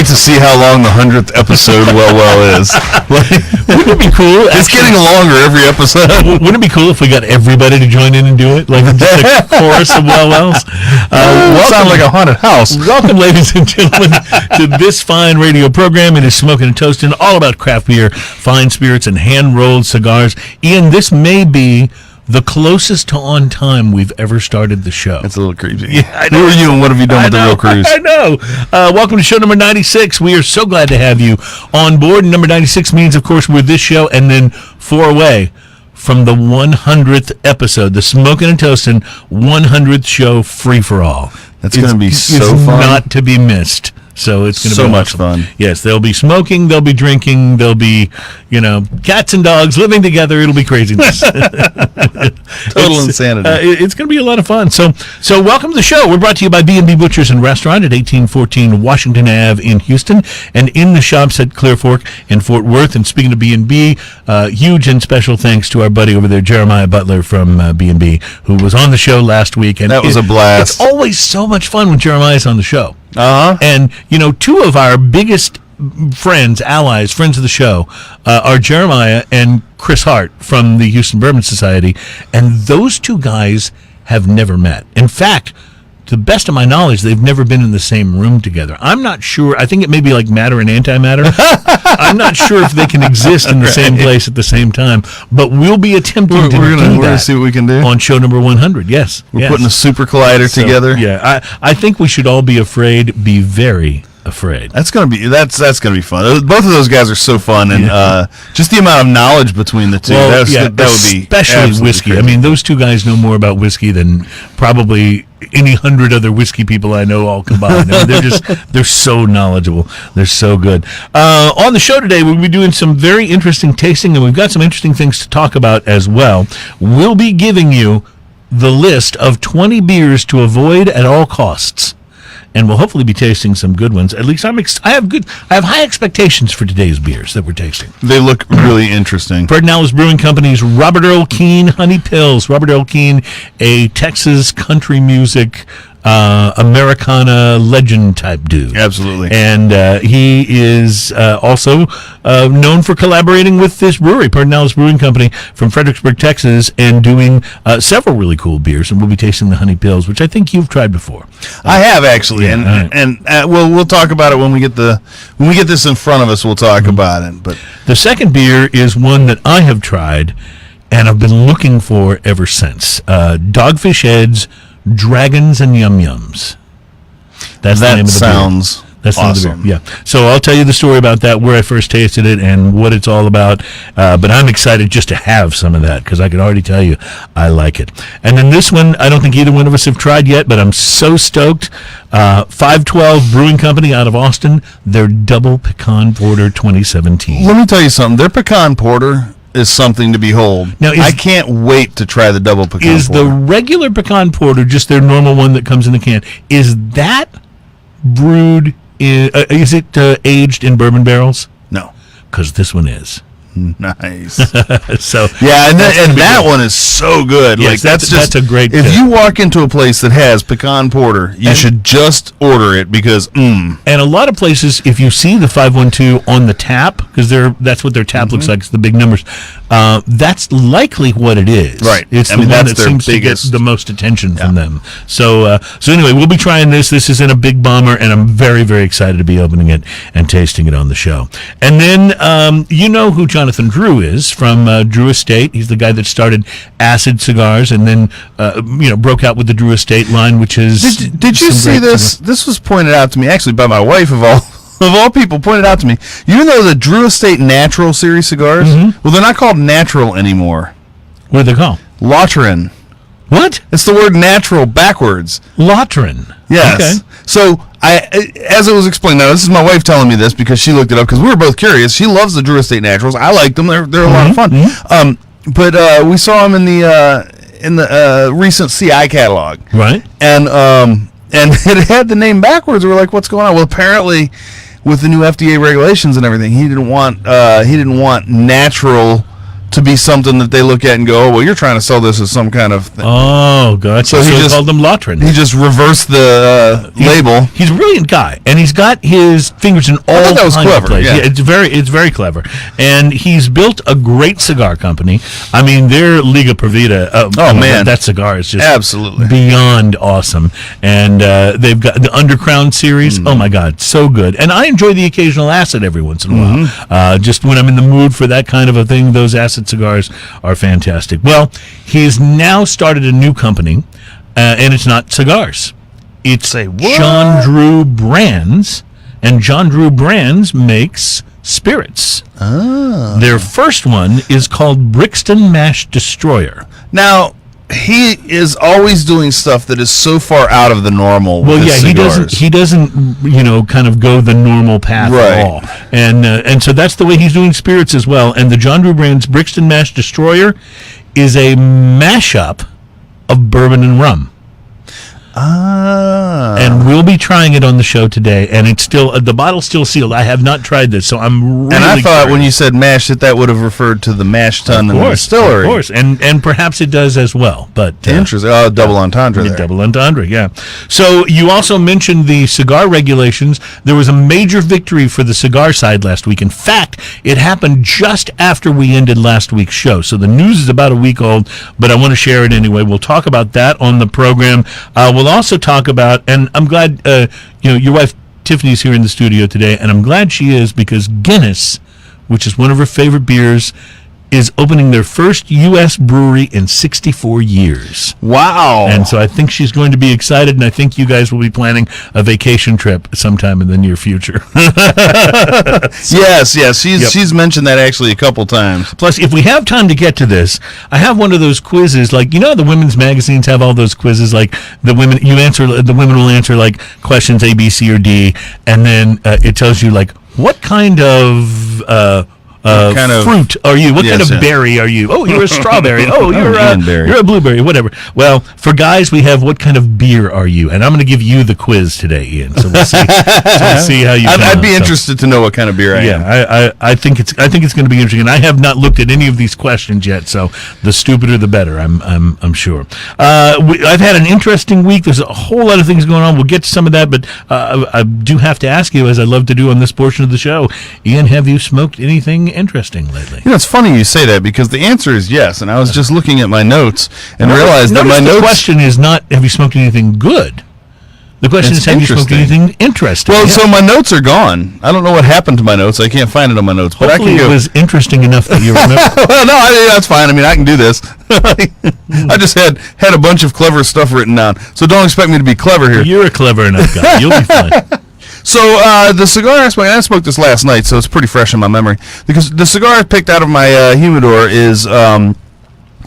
to see how long the 100th episode well is. Wouldn't it be cool? It's getting longer every episode. Wouldn't it be cool if we got everybody to join in and do it? Like just a chorus of well-wells? Sound like a haunted house. Welcome, ladies and gentlemen, to this fine radio program. It is Smoking and Toasting, all about craft beer, fine spirits, and hand-rolled cigars. Ian, this may be the closest to on time we've ever started the show. It's a little creepy. Yeah, Who are you and what have you done with the Real Cruise? I know. Welcome to show number 96. We are so glad to have you on board. Number 96 means, of course, we're this show and then 4 away from the 100th episode, the Smoking and Toasting 100th show free-for-all. That's going to be so fun. Not to be missed. So it's going to be so much fun. Yes, they'll be smoking, they'll be drinking, there'll be, cats and dogs living together. It'll be craziness. Total insanity. It's going to be a lot of fun. So welcome to the show. We're brought to you by B&B Butchers and Restaurant at 1814 Washington Ave in Houston, and in the shops at Clear Fork in Fort Worth. And speaking of B&B, huge and special thanks to our buddy over there, Jeremiah Butler from B&B, who was on the show last week. And that was a blast. It's always so much fun when Jeremiah's on the show. Uh-huh. And, two of our biggest friends, allies, friends of the show, are Jeremiah and Chris Hart from the Houston Bourbon Society. And those two guys have never met. In fact, to the best of my knowledge, they've never been in the same room together. I'm not sure. I think it may be like matter and antimatter. I'm not sure if they can exist in the same place at the same time. But we'll be attempting to do that. We're going to see what we can do on show number 100. Yes, we're putting a super collider together. Yeah, I think we should all be afraid. Be very afraid. That's gonna be fun. Both of those guys are so fun, and just the amount of knowledge between the two. Well, that would be especially whiskey. Crazy. I mean, those two guys know more about whiskey than probably any 100 other whiskey people I know all combined. I mean, they're so knowledgeable. They're so good. On the show today, we'll be doing some very interesting tasting, and we've got some interesting things to talk about as well. We'll be giving you the list of 20 beers to avoid at all costs. And we'll hopefully be tasting some good ones. At least I have high expectations for today's beers that we're tasting. They look really interesting. Pedernales Brewing Company's Robert Earl Keen Honey Pills. Robert Earl Keen, a Texas country music Americana legend type dude. Absolutely. And he is also known for collaborating with this brewery, Pedernales Brewing Company from Fredericksburg, Texas, and doing several really cool beers. And we'll be tasting the Honey Pills, which I think you've tried before. I have actually, yeah, and we'll talk about it when we get this in front of us. We'll talk about it. But the second beer is one that I have tried and I've been looking for ever since. Dogfish Heads, Dragons and Yum Yums. That's the name of the sounds beer. That's awesome. The name of the beer. Yeah. So I'll tell you the story about that, where I first tasted it, and what it's all about. But I'm excited just to have some of that, because I can already tell you I like it. And then this one, I don't think either one of us have tried yet, but I'm so stoked. 512 Brewing Company out of Austin, their Double Pecan Porter 2017. Let me tell you something. Their pecan porter is something to behold. Now, I can't wait to try the double pecan porter. Is the regular pecan porter, just their normal one that comes in the can, is that brewed in, is it aged in bourbon barrels? No. Because this one is. Nice. So yeah, and that one is so good. Yes, like that's a great. If you walk into a place that has pecan porter, you should just order it because. And a lot of places, if you see the 512 on the tap, because that's what their tap looks like, it's the big numbers. That's likely what it is. Right. It's the one that seems to get the most attention from them. So anyway, we'll be trying this. This is in a big bomber, and I'm very, very excited to be opening it and tasting it on the show. And then you know who Jonathan Drew is from Drew Estate. He's the guy that started Acid Cigars and then broke out with the Drew Estate line, which is. Did you see this? This was pointed out to me actually by my wife of all people. Pointed out to me. You know the Drew Estate Natural Series cigars? Mm-hmm. Well, they're not called natural anymore. What are they called? Latrin. What? It's the word natural backwards. Latrin. Yes. Okay. So as it was explained, now this is my wife telling me this because she looked it up because we were both curious. She loves the Drew Estate Naturals. I like them. They're a lot of fun. Mm-hmm. But we saw them in the recent CI catalog. Right. And it had the name backwards. We were like, what's going on? Well, apparently with the new FDA regulations and everything, he didn't want natural to to be something that they look at and go, oh, well, you're trying to sell this as some kind of thing. Oh, gotcha. So he called them Lotrin. He just reversed the label. He's a brilliant guy, and he's got his fingers in all that was clever. places. Yeah. It's very clever, and he's built a great cigar company. I mean, their Liga Provida. Man, that cigar is just absolutely beyond awesome, and they've got the Undercrown series. Oh my God, so good! And I enjoy the occasional acid every once in a while. Just when I'm in the mood for that kind of a thing, those acid cigars are fantastic. Well, he's now started a new company, and it's not cigars. It's John Drew Brands, and John Drew Brands makes spirits. Their first one is called Brixton Mash Destroyer. Now, he is always doing stuff that is so far out of the normal. Well, yeah, cigars. he doesn't, kind of go the normal path at all. And so that's the way he's doing spirits as well. And the John Drew Brands Brixton Mash Destroyer is a mashup of bourbon and rum. And we'll be trying it on the show today, and it's still the bottle's still sealed. I have not tried this, so I'm really. And I thought curious. when you said mash that would have referred to the mash tun and the distillery. Of course, and perhaps it does as well. But interesting. Double entendre there. Double entendre, yeah. So you also mentioned the cigar regulations. There was a major victory for the cigar side last week. In fact, it happened just after we ended last week's show. So the news is about a week old, but I want to share it anyway. We'll talk about that on the program. We'll also talk about, and I'm glad your wife Tiffany's here in the studio today, and I'm glad she is because Guinness, which is one of her favorite beers, is opening their first U.S. brewery in 64 years. Wow. And so I think she's going to be excited, and I think you guys will be planning a vacation trip sometime in the near future. Yes. She's mentioned that actually a couple times. Plus, if we have time to get to this, I have one of those quizzes, like, the women's magazines have all those quizzes, like the women will answer, like, questions A, B, C, or D, and then it tells you, like, what kind of fruit are you? What kind of berry are you? Oh, you're a strawberry. Oh, you're a blueberry. Whatever. Well, for guys, we have what kind of beer are you? And I'm going to give you the quiz today, Ian. So we'll see how you. I'd be interested to know what kind of beer I am. Yeah, I think it's going to be interesting. And I have not looked at any of these questions yet, so the stupider the better. I'm sure. I've had an interesting week. There's a whole lot of things going on. We'll get to some of that, but I do have to ask you, as I love to do on this portion of the show, Ian, have you smoked anything interesting lately? It's funny you say that because the answer is yes, and I was just looking at my notes and realized that my the question is not have you smoked anything good. The question is have you smoked anything interesting. Well, so my notes are gone. I don't know what happened to my notes. I can't find it on my notes. Hopefully, but I can go. It was interesting enough that you remember. Well, no, that's fine. I mean, I can do this. I just had a bunch of clever stuff written down, so don't expect me to be clever here. You're a clever enough guy. You'll be fine. So the cigar I smoked this last night, so it's pretty fresh in my memory. Because the cigar I picked out of my humidor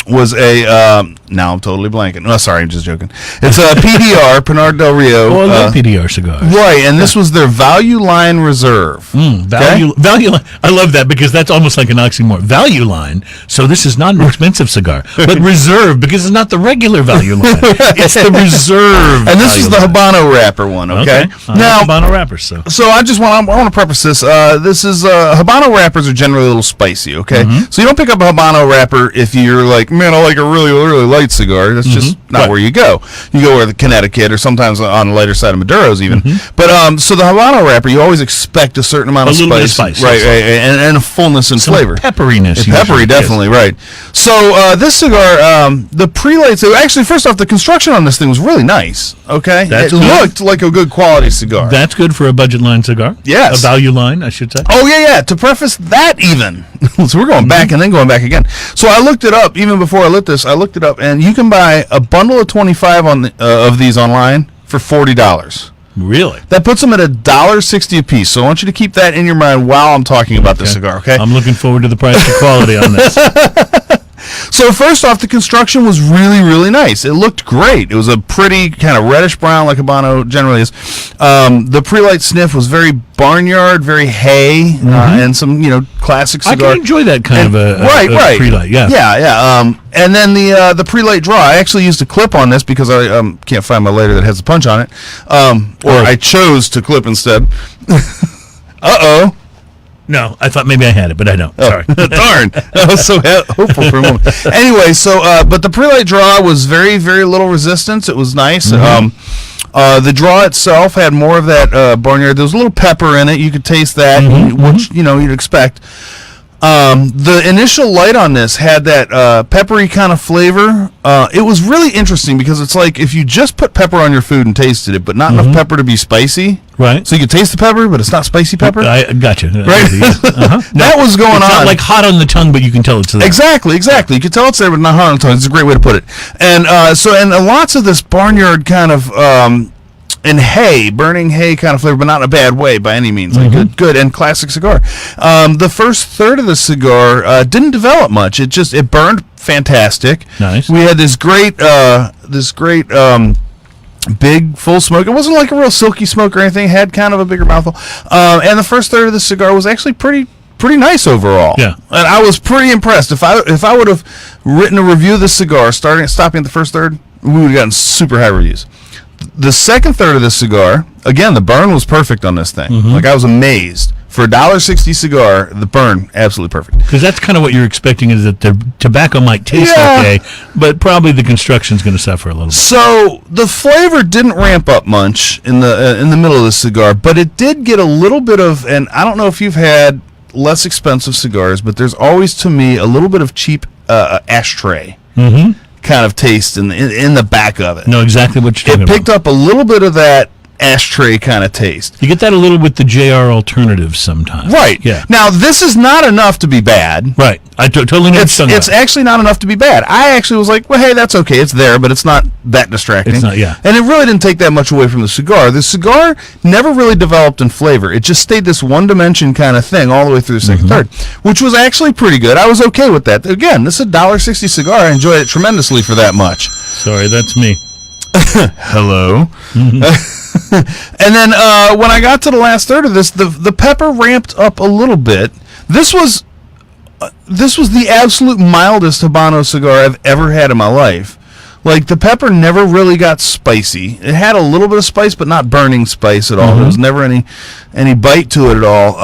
was a now I'm totally blanking. No, sorry, I'm just joking. It's a PDR, Pinar Del Rio. Oh, I love PDR cigars. Right, and this was their Value Line Reserve. Value Line. I love that because that's almost like an oxymoron. Value Line. So this is not an expensive cigar, but Reserve because it's not the regular Value Line. It's the Reserve. And this is the Habano wrapper one. Okay. Now Habano wrappers. So I want to preface this. This is Habano wrappers are generally a little spicy. Okay, so you don't pick up a Habano wrapper if you're like, man, I like a really, really light cigar. That's just not where you go. You go where the Connecticut or sometimes on the lighter side of Maduro's even. But so the Habano wrapper, you always expect a certain amount of spice. Right, and a fullness and flavor. Pepperiness. Peppery, definitely, right. So this cigar, the prelates, actually, first off, the construction on this thing was really nice. Okay? It looked like a good quality cigar. That's good for a budget line cigar. Yes. A value line, I should say. Oh, yeah. To preface that even. So we're going back and then going back again. So I looked it up, even before I lit this, I looked it up, and you can buy a bundle of 25 of these online for $40. Really? That puts them at $1.60 a piece. So I want you to keep that in your mind while I'm talking about this cigar, okay? I'm looking forward to the price to quality on this. So first off, the construction was really, really nice. It looked great. It was a pretty kind of reddish brown like Habano generally is. The pre-light sniff was very barnyard, very hay, and some classic cigar. I can enjoy that kind of a pre-light. Yeah. And then the pre-light draw. I actually used a clip on this because I can't find my lighter that has a punch on it, or I chose to clip instead. Uh-oh. No, I thought maybe I had it, but I don't. Sorry. Darn. I was so hopeful for a moment. Anyway, so, but the pre-light draw was very, very little resistance. It was nice. The draw itself had more of that barnyard. There was a little pepper in it. You could taste that, which, you'd expect. The initial light on this had that peppery kind of flavor. It was really interesting because it's like if you just put pepper on your food and tasted it, but not enough pepper to be spicy. Right. So you could taste the pepper, but it's not spicy pepper. I gotcha. Right. That was going on. It's not like hot on the tongue, but you can tell it's there. Exactly. You can tell it's there, but not hot on the tongue. It's a great way to put it. And lots of this barnyard kind of and burning hay kind of flavor, but not in a bad way by any means. Like good and classic cigar. The first third of the cigar didn't develop much. It burned fantastic. Nice. We had this great big full smoke. It wasn't like a real silky smoke or anything. It had kind of a bigger mouthful. And the first third of the cigar was actually pretty nice overall. Yeah. And I was pretty impressed. If I would have written a review of this cigar, stopping at the first third, we would have gotten super high reviews. The second third of this cigar, again, the burn was perfect on this thing. Like, I was amazed. For a $1.60 cigar, the burn, absolutely perfect. Because that's kind of what you're expecting, is that the tobacco might taste okay, but probably the construction's going to suffer a little bit. So the flavor didn't ramp up much in the middle of the cigar, but it did get a little bit of, and I don't know if you've had less expensive cigars, but there's always, to me, a little bit of cheap ashtray. Kind of taste in the back of it. Know exactly what you're talking about. It picked up a little bit of that ashtray kind of taste. You get that a little with the JR alternatives sometimes. Right. Yeah. Now, this is not enough to be bad. Right. I totally know it's actually not enough to be bad. I actually was like, well, hey, that's okay. It's there, but it's not that distracting. It's not, yeah. And it really didn't take that much away from the cigar. The cigar never really developed in flavor. It just stayed this one-dimension kind of thing all the way through the second third, which was actually pretty good. I was okay with that. Again, this is a $1.60 cigar. I enjoyed it tremendously for that much. Sorry, that's me. Hello. And then when I got to the last third of this, the pepper ramped up a little bit. This was the absolute mildest Habano cigar I've ever had in my life. Like, the pepper never really got spicy. It had a little bit of spice, but not burning spice at all. There was never any bite to it at all.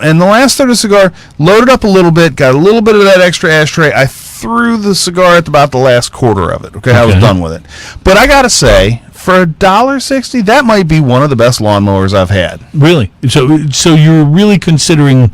And the last third of the cigar loaded up a little bit, got a little bit of that extra ashtray. I threw the cigar at about the last quarter of it. Okay, I was done with it. But I gotta say, for $1.60, that might be one of the best lawnmowers I've had. Really? So you're really considering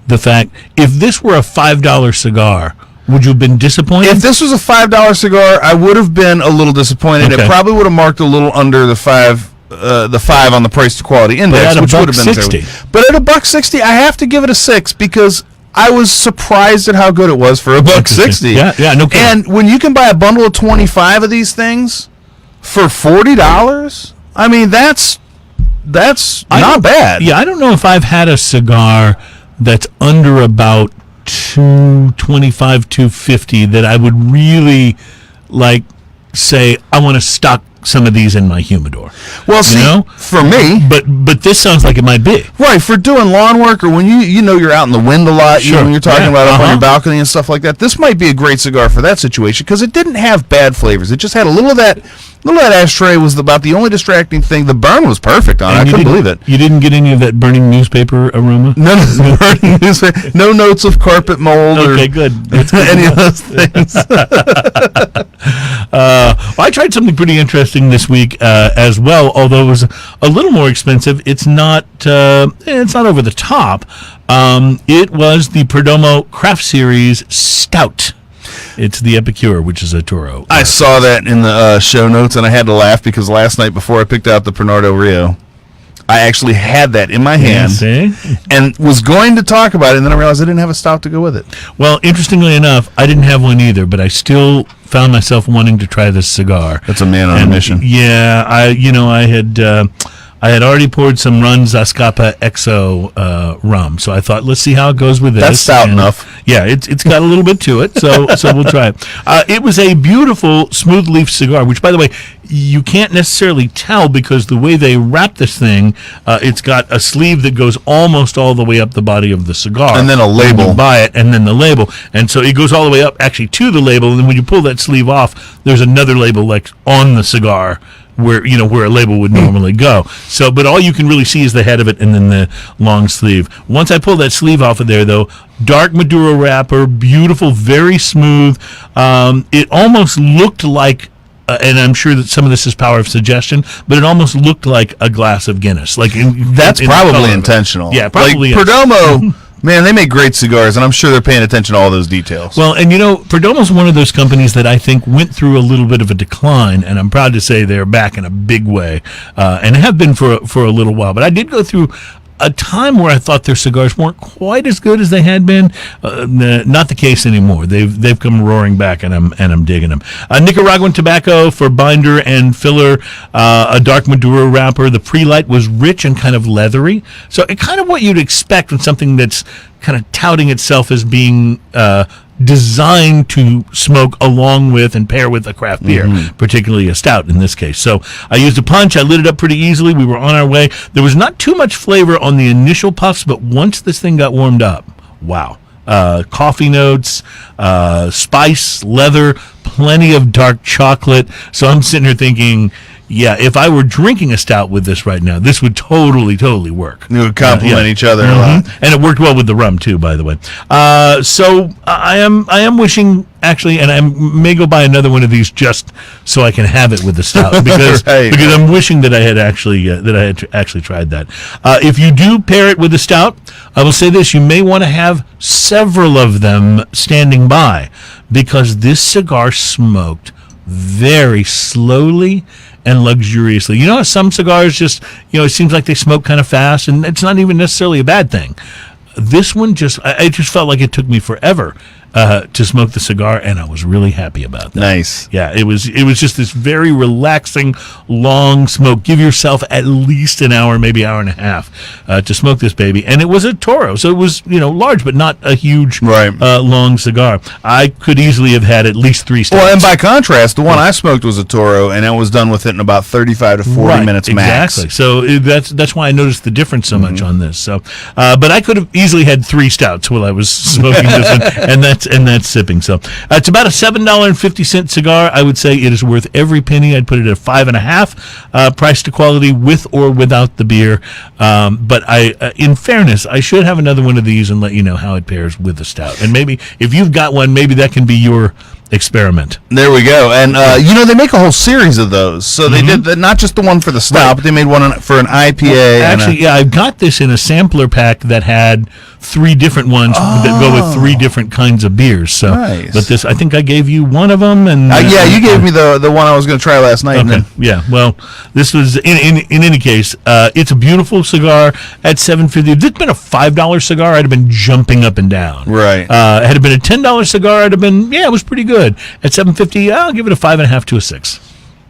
the fact, if this were a $5 cigar, would you have been disappointed? If this was a $5 cigar, I would have been a little disappointed. Okay. It probably would have marked a little under the five on the price to quality index, which would have been $1.60. But at $1.60, I have to give it a 6 because I was surprised at how good it was for $1.60. Yeah, no kidding. And when you can buy a bundle of 25 of these things for $40, I mean, that's not bad. Yeah, I don't know if I've had a cigar that's under about $225, $250 that I would really say I want to stock some of these in my humidor. Well, see, for me, but this sounds like it might be right for doing lawn work, or when you're out in the wind a lot. Sure. When you're talking about up on your balcony and stuff like that. This might be a great cigar for that situation because it didn't have bad flavors. It just had a little of that. That ashtray was about the only distracting thing. The burn was perfect on it. I couldn't believe it. You didn't get any of that burning newspaper aroma? No burning newspaper. No notes of carpet mold. Okay, good. Any of those things. I tried something pretty interesting this week as well, although it was a little more expensive. It's not over the top. It was the Perdomo Craft Series Stout. It's the Epicure, which is a Toro. I saw that in the show notes, and I had to laugh because last night before I picked out the Pernod Rio, I actually had that in my hand and was going to talk about it, and then I realized I didn't have a stout to go with it. Well, interestingly enough, I didn't have one either, but I still found myself wanting to try this cigar. That's a man on a mission. Yeah, I had already poured some Run Zascapa XO rum, so I thought, let's see how it goes with this. That's stout enough. Yeah, it's got a little bit to it, so we'll try it. It was a beautiful smooth leaf cigar, which, by the way, you can't necessarily tell because the way they wrap this thing, it's got a sleeve that goes almost all the way up the body of the cigar. And then a label. You buy it, and then the label. And so it goes all the way up, actually, to the label, and then when you pull that sleeve off, there's another label, on the cigar, where a label would normally go. So, but all you can really see is the head of it and then the long sleeve. Once I pull that sleeve off of there, though, dark Maduro wrapper, beautiful, very smooth. It almost looked like, and I'm sure that some of this is power of suggestion, but it almost looked like a glass of Guinness. That's probably intentional. Yeah, probably. Like Perdomo, man, they make great cigars, and I'm sure they're paying attention to all those details. Well, and Perdomo's one of those companies that I think went through a little bit of a decline, and I'm proud to say they're back in a big way, and have been for a little while. But I did go through a time where I thought their cigars weren't quite as good as they had been. Not the case anymore. They've come roaring back, and I'm digging them. Nicaraguan tobacco for binder and filler. A dark Maduro wrapper. The pre-light was rich and kind of leathery. So it kind of what you'd expect from something that's kind of touting itself as being designed to smoke along with and pair with a craft beer, particularly a stout in this case. So I used a punch. I lit it up pretty easily. We were on our way. There was not too much flavor on the initial puffs, but once this thing got warmed up, wow. Coffee notes, spice, leather, plenty of dark chocolate. So I'm sitting here thinking, yeah, if I were drinking a stout with this right now, this would totally work. It would complement each other a lot. And it worked well with the rum, too, by the way. So I am wishing, actually, and I may go buy another one of these just so I can have it with the stout, because because I'm wishing that I had actually tried that. If you do pair it with the stout, I will say this, you may want to have several of them standing by, because this cigar smoked very slowly and luxuriously. You know how some cigars just, it seems like they smoke kind of fast, and it's not even necessarily a bad thing. This one I just felt like it took me forever to smoke the cigar, and I was really happy about that. Nice. Yeah, it was just this very relaxing, long smoke. Give yourself at least an hour, maybe hour and a half to smoke this baby. And it was a Toro, so it was, large, but not a huge, long cigar. I could easily have had at least 3 stouts. Well, and by contrast, the one I smoked was a Toro, and I was done with it in about 35 to 40 minutes max. Exactly. So that's why I noticed the difference so much on this. So, but I could have easily had 3 stouts while I was smoking this one, and that's sipping. So it's about a $7.50 cigar. I would say it is worth every penny. I'd put it at 5.5 price to quality with or without the beer. But in fairness, I should have another one of these and let you know how it pairs with the stout. And maybe if you've got one, maybe that can be your experiment. There we go. And they make a whole series of those. So they did not just the one for the stout, but they made one for an IPA. Well, actually, I've got this in a sampler pack that had 3 different ones that go with 3 different kinds of beers. So, nice. But this, I think I gave you one of them, and you gave me the one I was going to try last night. Okay. Yeah. Well, this was in any case, it's a beautiful cigar at $7.50. If it's been a $5 cigar, I'd have been jumping up and down. Right. Had it been a $10 cigar, I'd have been it was pretty good. At $7.50, I'll give it a 5.5 to a 6.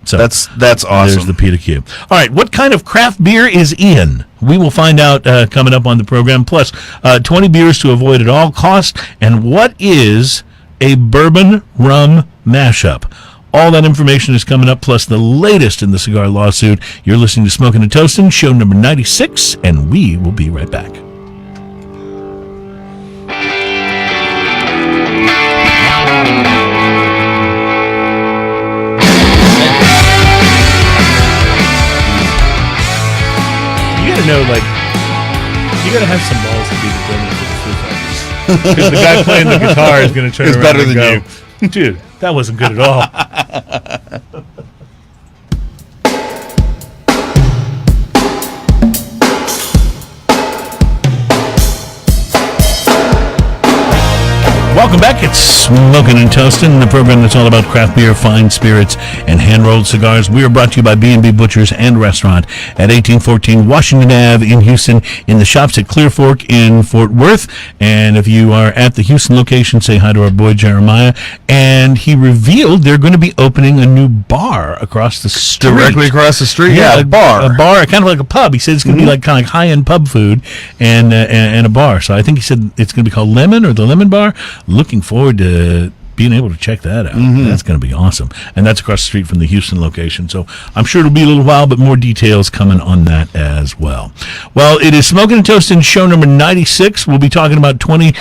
So that's awesome. There's the P to Q. All right, what kind of craft beer is in? We will find out coming up on the program. Plus, 20 beers to avoid at all costs. And what is a bourbon rum mashup? All that information is coming up, plus the latest in the cigar lawsuit. You're listening to Smoking and Toasting, show number 96, and we will be right back. You gotta have some balls to be the drummer for the Foo Fighters. Because the guy playing the guitar is gonna turn around better and than go, dude, that wasn't good at all. Welcome back. It's Smoking and Toasting, the program that's all about craft beer, fine spirits, and hand-rolled cigars. We are brought to you by B&B Butchers and Restaurant at 1814 Washington Ave in Houston, in the shops at Clear Fork in Fort Worth. And if you are at the Houston location, say hi to our boy Jeremiah. And he revealed they're going to be opening a new bar across the street. Directly across the street? Yeah, a bar. A bar, kind of like a pub. He said it's going to be like kind of like high-end pub food and a bar. So I think he said it's going to be called Lemon or the Lemon Bar. Looking forward to being able to check that out. That's going to be awesome. And that's across the street from the Houston location. So I'm sure it'll be a little while, but more details coming on that as well. Well, it is Smoking and Toasting show number 96. We'll be talking about 20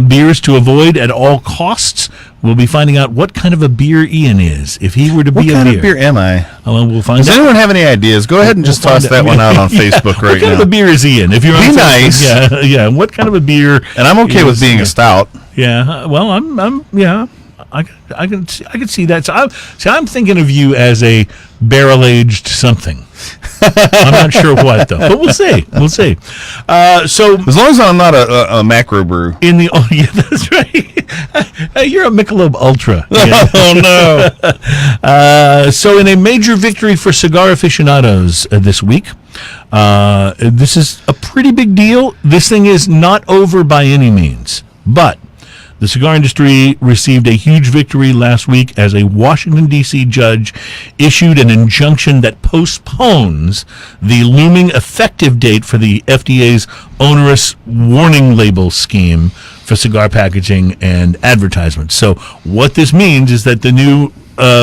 beers to avoid at all costs we'll be finding out what kind of a beer Ian is. If he were to be What a kind beer. of beer am I? Well, we'll find Does out. anyone have any ideas? Go ahead and just toss that one out on Facebook right What kind now. of a beer is Ian? If you're Be on nice. Facebook, yeah. What kind of a beer? And I'm okay with being a stout. Yeah. Well, yeah. I can see that. So I'm thinking of you as a barrel aged something. I'm not sure what though, but we'll see. So As long as I'm not a macro brew. yeah, that's right. You're a Michelob Ultra. Oh no! So in a major victory for cigar aficionados this week, this is a pretty big deal. This thing is not over by any means, but the cigar industry received a huge victory last week as a Washington, D.C. judge issued an injunction that postpones the looming effective date for the FDA's onerous warning label scheme for cigar packaging and advertisements. So what this means is that the new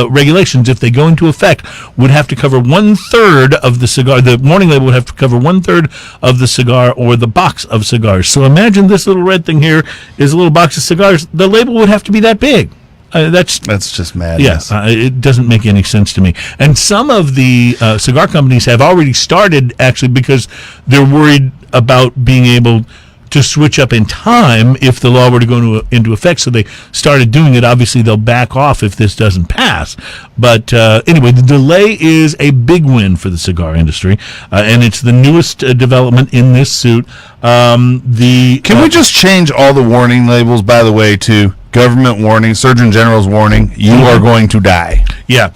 regulations, if they go into effect, would have to cover 1/3 of the cigar. The warning label would have to cover 1/3 of the cigar or the box of cigars. So imagine this little red thing here is a little box of cigars. The label would have to be that big. That's just madness. Yeah, it doesn't make any sense to me. And some of the cigar companies have already started, actually, because they're worried about being able to switch up in time if the law were to go into effect. So they started doing it. Obviously, they'll back off if this doesn't pass. But anyway, the delay is a big win for the cigar industry, and it's the newest development in this suit. Can we just change all the warning labels, by the way, to government warning, Surgeon General's warning, you are going to die? Yeah.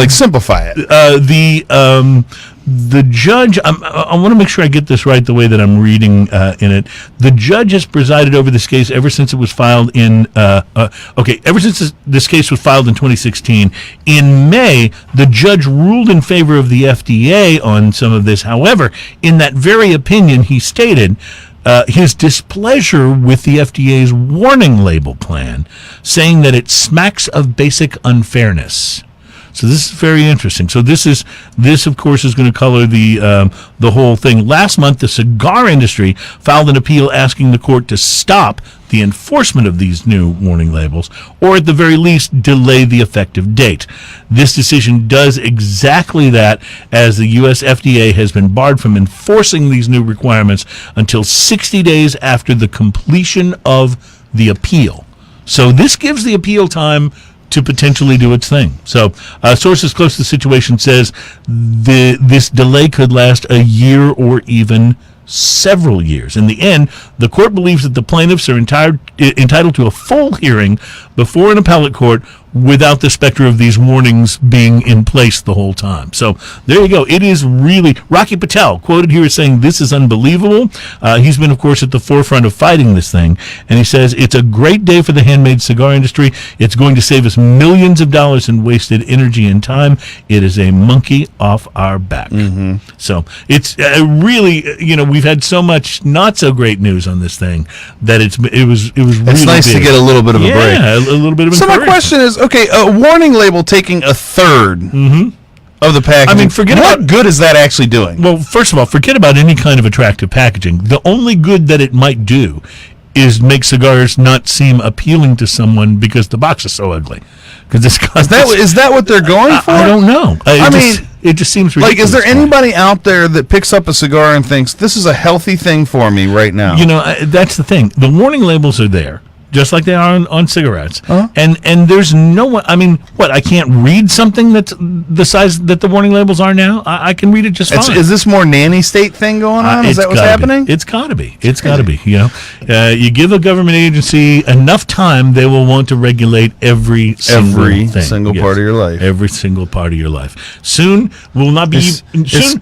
Simplify it. The judge, I want to make sure I get this right the way that I'm reading in it. The judge has presided over this case ever since it was filed ever since this case was filed in 2016. In May, the judge ruled in favor of the FDA on some of this. However, in that very opinion, he stated his displeasure with the FDA's warning label plan, saying that it smacks of basic unfairness. So this is very interesting. So this of course is going to color the whole thing. Last month, the cigar industry filed an appeal asking the court to stop the enforcement of these new warning labels, or at the very least, delay the effective date. This decision does exactly that, as the U.S. FDA has been barred from enforcing these new requirements until 60 days after the completion of the appeal. So this gives the appeal time to potentially do its thing. So sources close to the situation says this delay could last a year or even several years. In the end, the court believes that the plaintiffs are entitled to a full hearing before an appellate court without the specter of these warnings being in place the whole time. So there you go. It is really, Rocky Patel quoted here as saying, this is unbelievable. He's been, of course, at the forefront of fighting this thing. And he says, it's a great day for the handmade cigar industry. It's going to save us millions of dollars in wasted energy and time. It is a monkey off our back. Mm-hmm. So it's really, we've had so much not so great news on this thing that it was really It's nice big. to get a little bit of a break. Yeah, a little bit of So my encouragement. question is, okay, a warning label taking 1/3 of the packaging. I mean, forget what about- good is that actually doing? Well, first of all, forget about any kind of attractive packaging. The only good that it might do is make cigars not seem appealing to someone because the box is so ugly. Because Is that what they're going for? I don't know. It just seems ridiculous. Like, is there to me. anybody out there that picks up a cigar and thinks, this is a healthy thing for me right now? That's the thing. The warning labels are there, just like they are on cigarettes. Huh? And there's no one, I can't read something that's the size that the warning labels are now? I can read it just fine. Is this more nanny state thing going on? Is that what's happening? It's got to be. It's got to be. You give a government agency enough time, they will want to regulate every single thing. Part of your life. Every single part of your life. Soon will not be. Excuse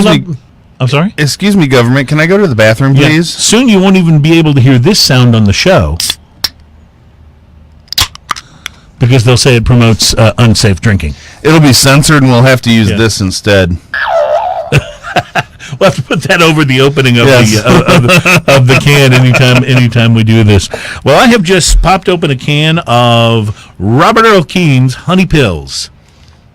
me. I'm sorry? Excuse me, government. Can I go to the bathroom, please? Soon you won't even be able to hear this sound on the show, because they'll say it promotes unsafe drinking. It'll be censored, and we'll have to use this instead. We'll have to put that over the opening of Yes. of the can anytime we do this. Well, I have just popped open a can of Robert Earl Keen's Honey Pills.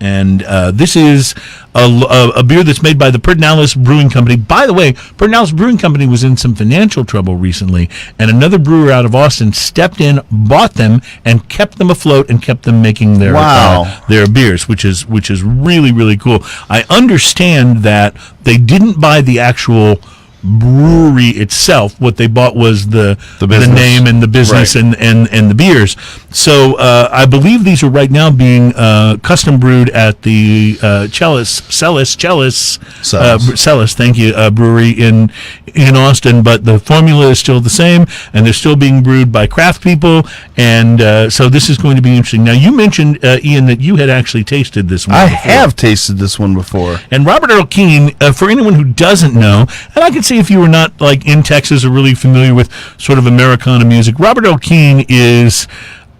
And this is a beer that's made by the Pedernales Brewing Company. By the way, Pedernales Brewing Company was in some financial trouble recently, and another brewer out of Austin stepped in, bought them, and kept them afloat and kept them making their beers, which is really, really cool. I understand that they didn't buy the actual brewery itself. What they bought was the name and the business, right, and the beers. So I believe these are right now being custom brewed at the Celis, thank you, brewery in Austin. But the formula is still the same, and they're still being brewed by craft people. And so this is going to be interesting. Now, you mentioned, Ian, that you had actually tasted this one. I have tasted this one before. And Robert Earl Keen, for anyone who doesn't know, and I can say if you were not like in Texas or really familiar with sort of Americana music, Robert Earl Keen is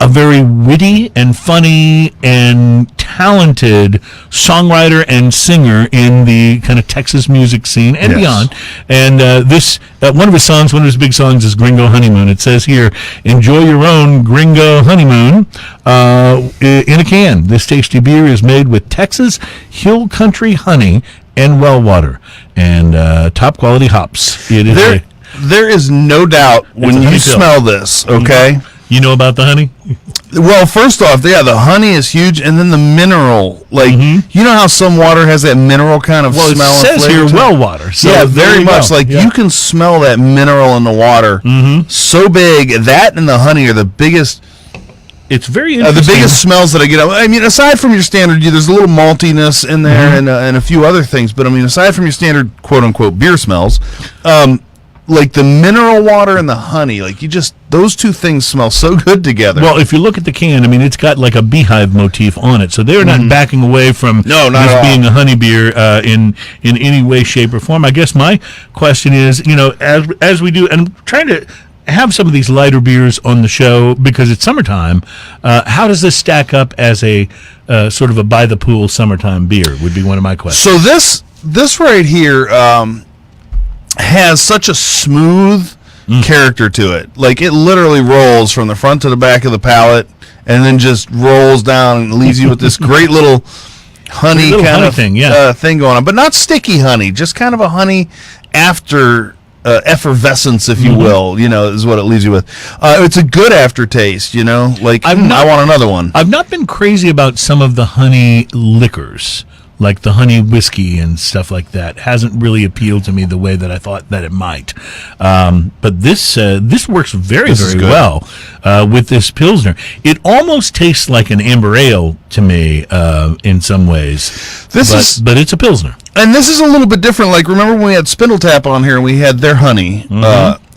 a very witty and funny and talented songwriter and singer in the kind of Texas music scene and beyond. And this one of his big songs is Gringo Honeymoon. It says here, enjoy your own Gringo Honeymoon in a can. This tasty beer is made with Texas Hill Country honey and well water and top quality hops. There is no doubt when you smell this, okay? You know about the honey? Well, first off, the honey is huge, and then the mineral. Like, you know how some water has that mineral kind of smell? It says here well water. So yeah, very much. Like, you can smell that mineral in the water. So big. That and the honey are the biggest. It's very interesting. The biggest smells that I get. I mean, aside from your standard, there's a little maltiness in there and a few other things. But, I mean, aside from your standard quote-unquote beer smells, like the mineral water and the honey, like those two things smell so good together. Well, if you look at the can, I mean, it's got like a beehive motif on it. So they're not backing away from this being a honey beer in any way, shape, or form. I guess my question is, as we do, and I'm trying to have some of these lighter beers on the show because it's summertime. How does this stack up as a sort of a by the pool summertime beer would be one of my questions. So this right here has such a smooth character to it. Like, it literally rolls from the front to the back of the palate and then just rolls down and leaves you with this great little honey thing going on. But not sticky honey, just kind of a honey after effervescence, if you will, is what it leaves you with. It's a good aftertaste, like I want another one. I've not been crazy about some of the honey liquors, like the honey whiskey and stuff like that. Hasn't really appealed to me the way that I thought that it might. But this works very well with this Pilsner. It almost tastes like an amber ale to me in some ways. But it's a Pilsner. And this is a little bit different. Like, remember when we had Spindle Tap on here and we had their honey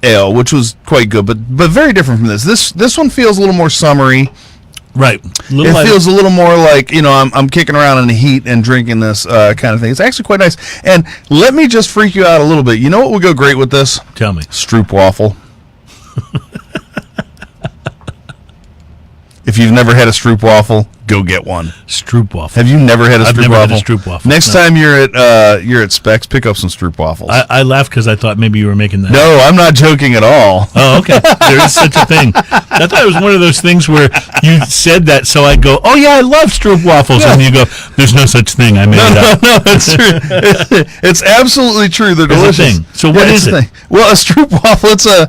ale, which was quite good, but very different from this. This one feels a little more summery. Right. It feels a little more like, I'm kicking around in the heat and drinking this kind of thing. It's actually quite nice. And let me just freak you out a little bit. You know what would go great with this? Tell me. Stroopwafel. If you've never had a stroopwafel, go get one. Stroopwafel. Have you never had a stroopwafel? I've never had a stroopwafel. Next time you're at Specs, pick up some stroopwafels. I laughed because I thought maybe you were making that. No, I'm not joking at all. Oh, okay. There is such a thing. I thought it was one of those things where you said that, so I go, oh yeah, I love stroopwafels, and you go, there's no such thing. I made it up. No, it's true. It's absolutely true. They're delicious. So what is it? Well, a stroopwafel,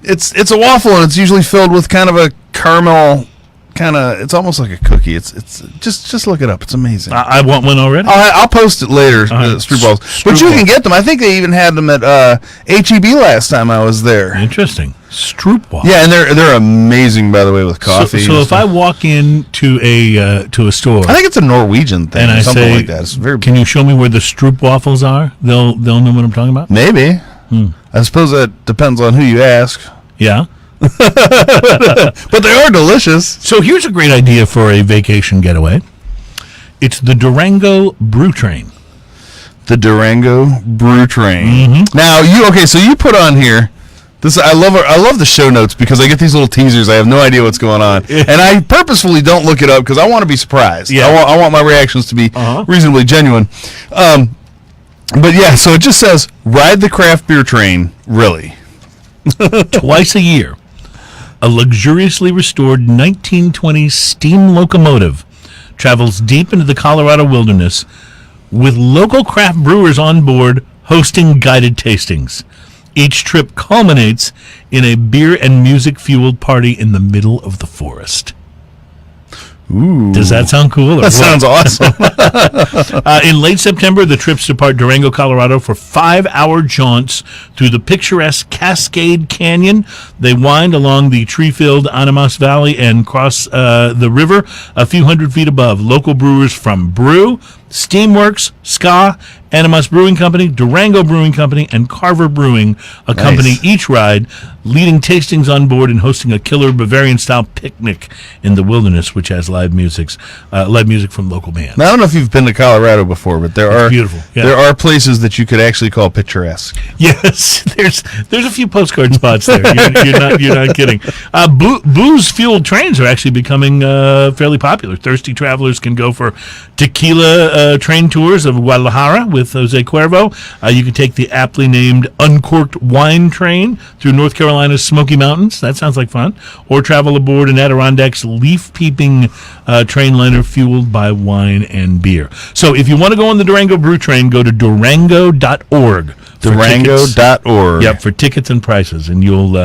it's a waffle, and it's usually filled with kind of a caramel. It's almost like a cookie. It's just look it up. It's amazing. I want one already. I'll post it later. Stroopwafels, but you can get them. I think they even had them at HEB last time I was there. Interesting. Stroopwafels. Yeah, and they're amazing, by the way, with coffee. So if I walk into a store, I think it's a Norwegian thing, and I something say, like that. It's very. Can you show me where the stroopwafels are? They'll know what I'm talking about. Maybe. I suppose that depends on who you ask. Yeah. But they are delicious. So here's a great idea for a vacation getaway. It's the Durango Brew Train. The Durango Brew Train. Now so you put on here this. I love the show notes because I get these little teasers. I have no idea what's going on, and I purposefully don't look it up because I want to be surprised. Yeah. I want my reactions to be reasonably genuine. But yeah, so it just says ride the craft beer train. Really, twice a year. A luxuriously restored 1920 steam locomotive travels deep into the Colorado wilderness with local craft brewers on board hosting guided tastings. Each trip culminates in a beer and music-fueled party in the middle of the forest. Ooh. Does that sound cool? That sounds awesome. In late September, the trips depart Durango, Colorado for 5-hour jaunts through the picturesque Cascade Canyon. They wind along the tree-filled Animas Valley and cross the river a few hundred feet above. Local brewers from Brew, Steamworks, Ska, Animas Brewing Company, Durango Brewing Company, and Carver Brewing accompany each ride, leading tastings on board and hosting a killer Bavarian-style picnic in the wilderness, which has live music from local bands. Now, I don't know if you've been to Colorado before, but it's beautiful. Yeah. There are places that you could actually call picturesque. Yes, there's a few postcard spots there. You're not kidding. Booze-fueled trains are actually becoming fairly popular. Thirsty travelers can go for tequila train tours of Guadalajara with Jose Cuervo. You can take the aptly named Uncorked Wine Train through North Carolina's Smoky Mountains. That sounds like fun. Or travel aboard an Adirondacks leaf-peeping train liner fueled by wine and beer. So if you want to go on the Durango Brew Train, go to durango.org. Durango.org. Yep, for tickets and prices, and you'll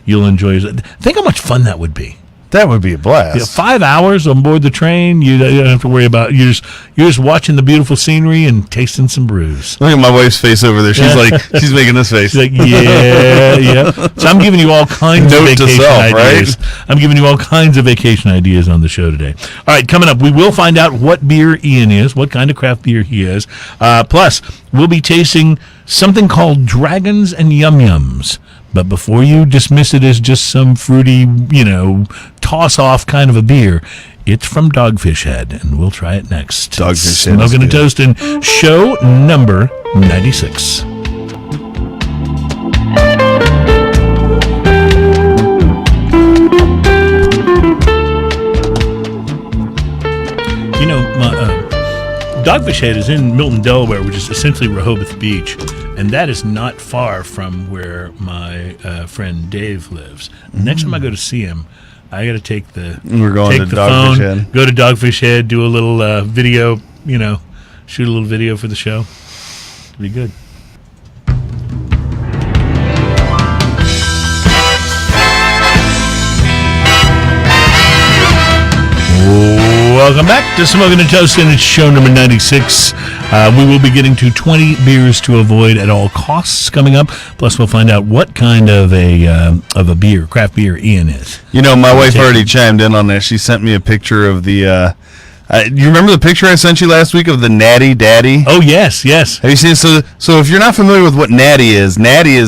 enjoy it. Think how much fun that would be. That would be a blast. Yeah, 5 hours on board the train. You don't have to worry about. You're just watching the beautiful scenery and tasting some brews. Look at my wife's face over there. She's like, she's making this face. She's like, yeah. So I'm giving you all kinds of vacation ideas. Right? I'm giving you all kinds of vacation ideas on the show today. All right, coming up, we will find out what beer Ian is, what kind of craft beer he is. Plus, we'll be tasting something called Dragons and Yum Yums. But before you dismiss it as just some fruity, toss-off kind of a beer, it's from Dogfish Head, and we'll try it next. Dogfish Head. Smoking and Toasting, show number 96. Dogfish Head is in Milton, Delaware, which is essentially Rehoboth Beach, and that is not far from where my friend Dave lives. Next time I go to see him, I got to take the Dogfish Head. Go to Dogfish Head, do a little video, shoot a little video for the show. It'll be good. Welcome back to Smoking and Toasting. It's show number 96. We will be getting to 20 beers to avoid at all costs coming up. Plus, we'll find out what kind of a beer, craft beer, Ian is. My wife already chimed in on this. She sent me a picture of the. You remember the picture I sent you last week of the Natty Daddy? Oh, yes. Have you seen it? So if you're not familiar with what Natty is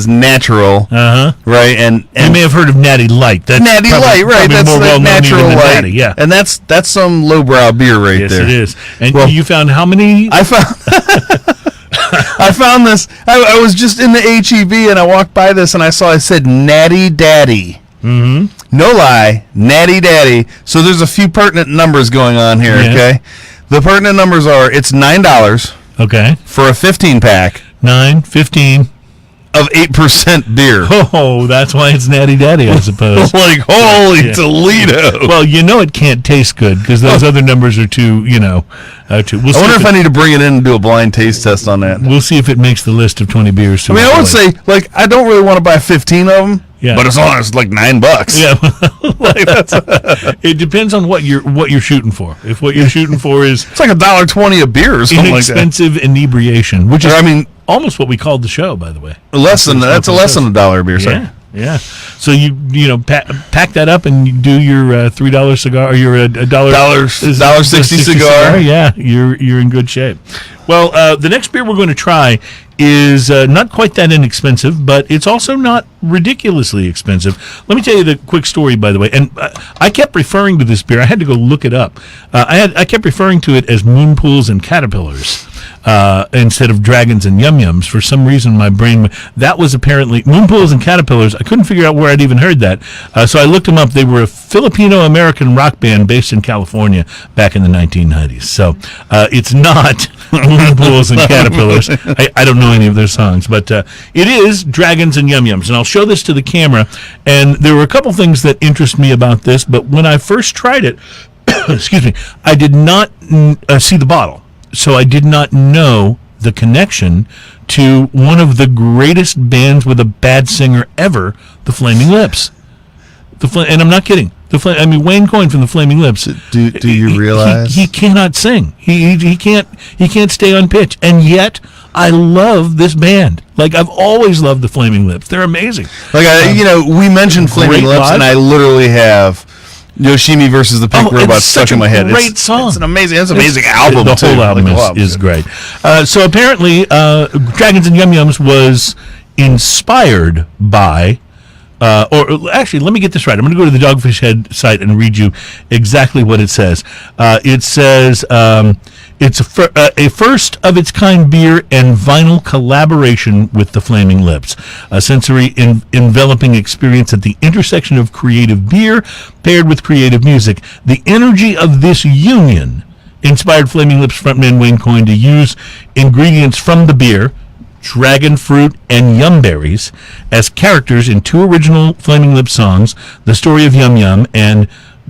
natural. Right? And you may have heard of Natty Light. That's Natty Light, right. That's more like natural light. Natty, yeah. And that's some lowbrow beer right yes, there. Yes, it is. And you found how many? I found this. I was just in the HEB and I walked by this and I said Natty Daddy. Mm-hmm. No lie, Natty Daddy. So there's a few pertinent numbers going on here, okay? The pertinent numbers are, it's $9 okay, for a 15-pack. 15 of 8% beer. Oh, that's why it's Natty Daddy, I suppose. Like, holy Toledo. Well, it can't taste good because those other numbers are too, too. I wonder if I need to bring it in and do a blind taste test on that. We'll see if it makes the list of 20 beers. I would say, I don't really want to buy 15 of them. Yeah. But it's like $9. Yeah. It depends on what you're shooting for. If what you're shooting for is it's like $1.20 a beer or something inexpensive like that. inebriation, which is almost what we called the show, by the way. That's than $1 beer. Sorry. Yeah. So you pack that up and you do your $3 cigar or your $1.60 cigar. Yeah, you're in good shape. Well, the next beer we're going to try is not quite that inexpensive, but it's also not ridiculously expensive. Let me tell you the quick story, by the way. And I kept referring to this beer. I had to go look it up. I kept referring to it as Moon Pools and Caterpillars instead of Dragons and Yum Yums. For some reason, my brain, that was apparently Moon Pools and Caterpillars. I couldn't figure out where I'd even heard that. So I looked them up. They were a Filipino-American rock band based in California back in the 1990s. So it's not Moon Pools and Caterpillars. I don't know any of their songs, but it is Dragons and Yum Yums. And I'll show this to the camera. And there were a couple things that interest me about this, but when I first tried it, excuse me, I did not see the bottle, so I did not know the connection to one of the greatest bands with a bad singer ever, the Flaming Lips. And I'm not kidding. Wayne Coyne from the Flaming Lips. Do you realize he cannot sing? He can't stay on pitch, and yet I love this band. Like, I've always loved the Flaming Lips. They're amazing. Like, we mentioned Flaming Lips, live. and I literally have Yoshimi versus the Pink Robot stuck in my head. Great song. It's an amazing album. The whole album is great. So apparently, Dragons and Yum Yums was inspired by. Or actually, let me get this right. I'm going to go to the Dogfish Head site and read you exactly what it says. It says it's a first-of-its-kind beer and vinyl collaboration with the Flaming Lips, a sensory enveloping experience at the intersection of creative beer paired with creative music. The energy of this union inspired Flaming Lips frontman Wayne Coyne to use ingredients from the beer, dragon fruit, and yum berries as characters in two original Flaming Lips songs, The Story of Yum Yum and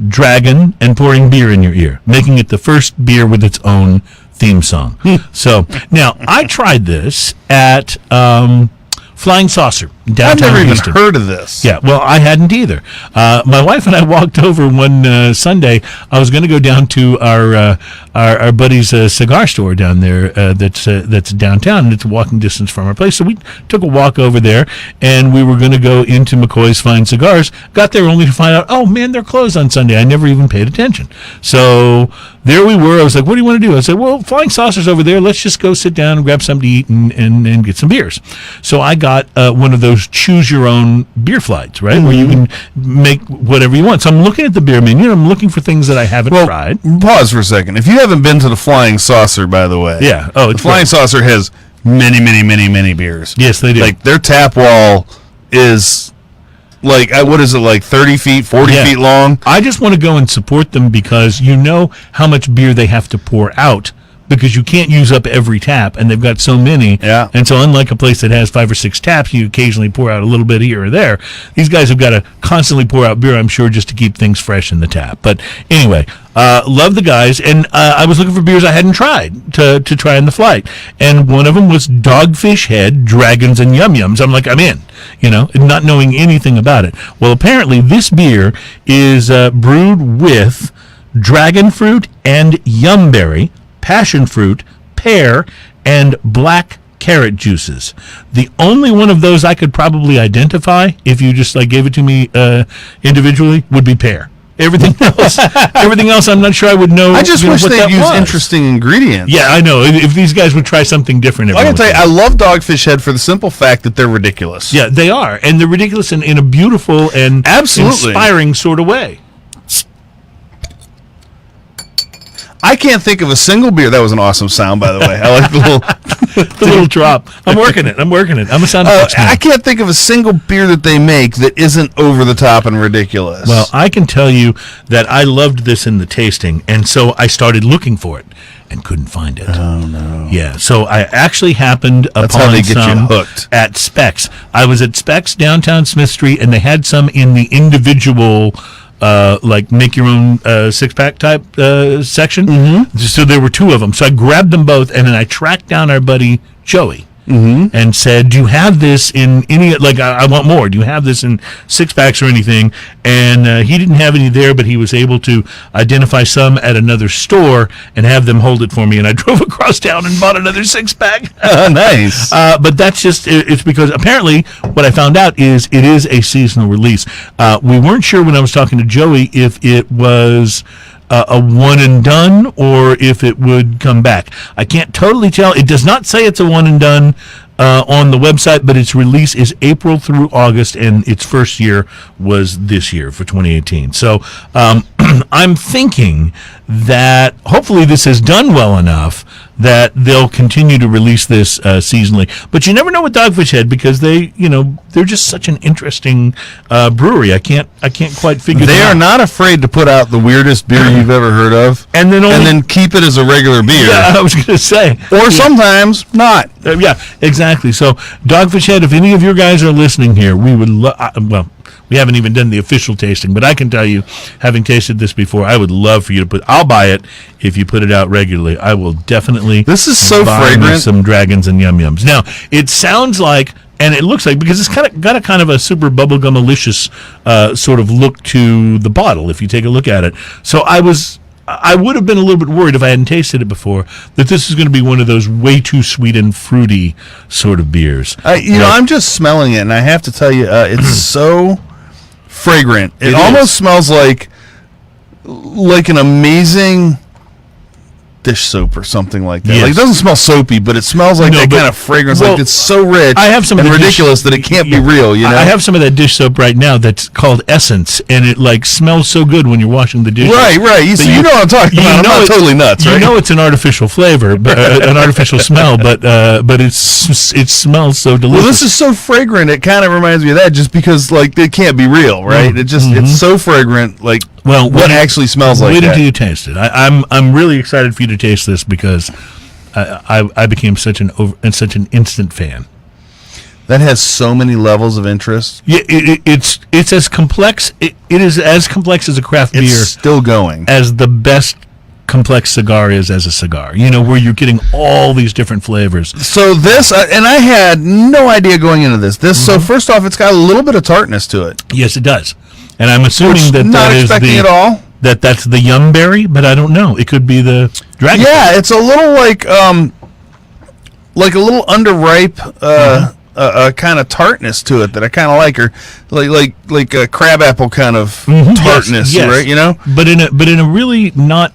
Dragon and Pouring Beer in Your Ear, making it the first beer with its own theme song. So, now, I tried this at Flying Saucer, downtown I've never Houston. even heard of this. Yeah, well, I hadn't either. My wife and I walked over one Sunday. I was going to go down to our buddy's cigar store down there that's downtown, and it's a walking distance from our place. So we took a walk over there, and we were going to go into McCoy's Fine Cigars. Got there only to find out, oh, man, they're closed on Sunday. I never even paid attention. So there we were. I was like, what do you want to do? I said, well, Flying Saucer's over there. Let's just go sit down and grab something to eat and get some beers. So I got one of those choose-your-own beer flights, right, where you can make whatever you want. So I'm looking at the beer menu, and I'm looking for things that I haven't tried. Pause for a second. If you haven't been to the Flying Saucer, by the way, the Flying Saucer has many beers. Yes, they do. Like, their tap wall is like, what is it, like 30 feet, 40 feet long? I just want to go and support them because you know how much beer they have to pour out, because you can't use up every tap, and they've got so many. Yeah. And so unlike a place that has 5 or 6 taps, you occasionally pour out a little bit here or there. These guys have got to constantly pour out beer, I'm sure, just to keep things fresh in the tap. But anyway, love the guys, and I was looking for beers I hadn't tried to try on the flight. And one of them was Dogfish Head, Dragons and Yum Yums. I'm like, I'm in, not knowing anything about it. Well, apparently this beer is brewed with dragon fruit and yumberry, passion fruit, pear, and black carrot juices. The only one of those I could probably identify, if you just gave it to me individually, would be pear. Everything else, I'm not sure I would know. I just wish they'd use interesting ingredients. Yeah, I know. If these guys would try something different, I can tell you, I love Dogfish Head for the simple fact that they're ridiculous. Yeah, they are, and they're ridiculous in a beautiful and inspiring sort of way. I can't think of a single beer. That was an awesome sound, by the way. I like the little drop. I'm working it. I'm a sound effects man. I can't think of a single beer that they make that isn't over the top and ridiculous. Well, I can tell you that I loved this in the tasting, and so I started looking for it and couldn't find it. Oh, no. Yeah, so I actually happened That's upon how they get some you hooked. At Specs. I was at Specs downtown Smith Street, and they had some in the individual make your own six-pack type section. Mm-hmm. So there were 2 of them. So I grabbed them both, and then I tracked down our buddy Joey. Mm-hmm. And said, do you have this in any, I want more. Do you have this in 6-packs or anything? And he didn't have any there, but he was able to identify some at another store and have them hold it for me. And I drove across town and bought another 6-pack. Nice. But that's just, it's because apparently what I found out is it is a seasonal release. We weren't sure when I was talking to Joey if it was a one and done or if it would come back. I can't totally tell. It does not say it's a one and done on the website, but its release is April through August, and its first year was this year for 2018. So I'm thinking that hopefully this has done well enough that they'll continue to release this seasonally. But you never know with Dogfish Head because they're just such an interesting brewery. I can't quite figure. They are not afraid to put out the weirdest beer you've ever heard of, and then keep it as a regular beer. Yeah, I was going to say, or sometimes not. Yeah, exactly. So Dogfish Head, if any of your guys are listening here, we would We haven't even done the official tasting, but I can tell you, having tasted this before, I would love for you to I'll buy it if you put it out regularly. I will definitely. This is so buy me fragrant. some Dragons and Yum Yums. Now, it sounds like, and it looks like, because it's got a kind of a super bubblegum-alicious sort of look to the bottle, if you take a look at it. So I would have been a little bit worried if I hadn't tasted it before that this is going to be one of those way too sweet and fruity sort of beers. I'm just smelling it, and I have to tell you, it's so fragrant. It almost smells like an amazing dish soap or something like that. Yes. Like, it doesn't smell soapy, but it smells like that kind of fragrance. Like, it's so rich I have some and of the ridiculous that it can't be real, you know? I have some of that dish soap right now that's called Essence, and it like smells so good when you're washing the dishes. Right. You know what I'm talking about. I'm not totally nuts, right? You know it's an artificial flavor, but an artificial smell, but it smells so delicious. Well, this is so fragrant. It kind of reminds me of that, just because like it can't be real, right? It's so fragrant, like. Well, what actually smells like that? Wait until you taste it. I'm really excited for you to taste this because I became such an instant fan. That has so many levels of interest. Yeah, it's as complex. It is as complex as a craft beer. It's still going. As the best complex cigar is as a cigar. You know, where you're getting all these different flavors. So this, and I had no idea going into this. So first off, it's got a little bit of tartness to it. Yes, it does. And I'm assuming that's the yum berry, but I don't know. It could be the dragon. Yeah, it's a little like a little underripe kind of tartness to it that I kind of like, or like a crabapple kind of tartness, yes. Right? You know, but in a really not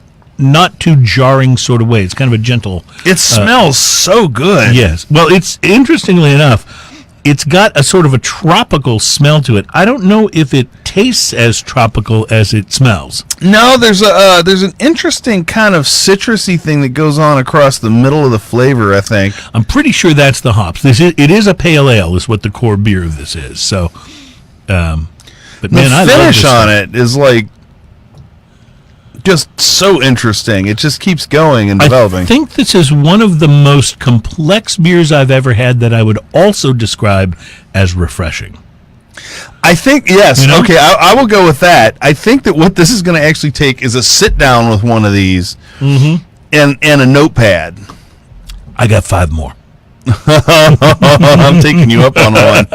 too jarring sort of way. It's kind of a gentle. It smells so good. Yes. Well, it's interestingly enough. It's got a sort of a tropical smell to it. I don't know if it tastes as tropical as it smells. No, there's an interesting kind of citrusy thing that goes on across the middle of the flavor, I think. I'm pretty sure that's the hops. It is a pale ale, is what the core beer of this is. So, but man, I love this. The finish on it is like just so interesting. It just keeps going and developing. I think this is one of the most complex beers I've ever had that I would also describe as refreshing. I think, yes. You know? Okay, I will go with that. I think that what this is going to actually take is a sit down with one of these and a notepad. I got 5 more. I'm taking you up on one.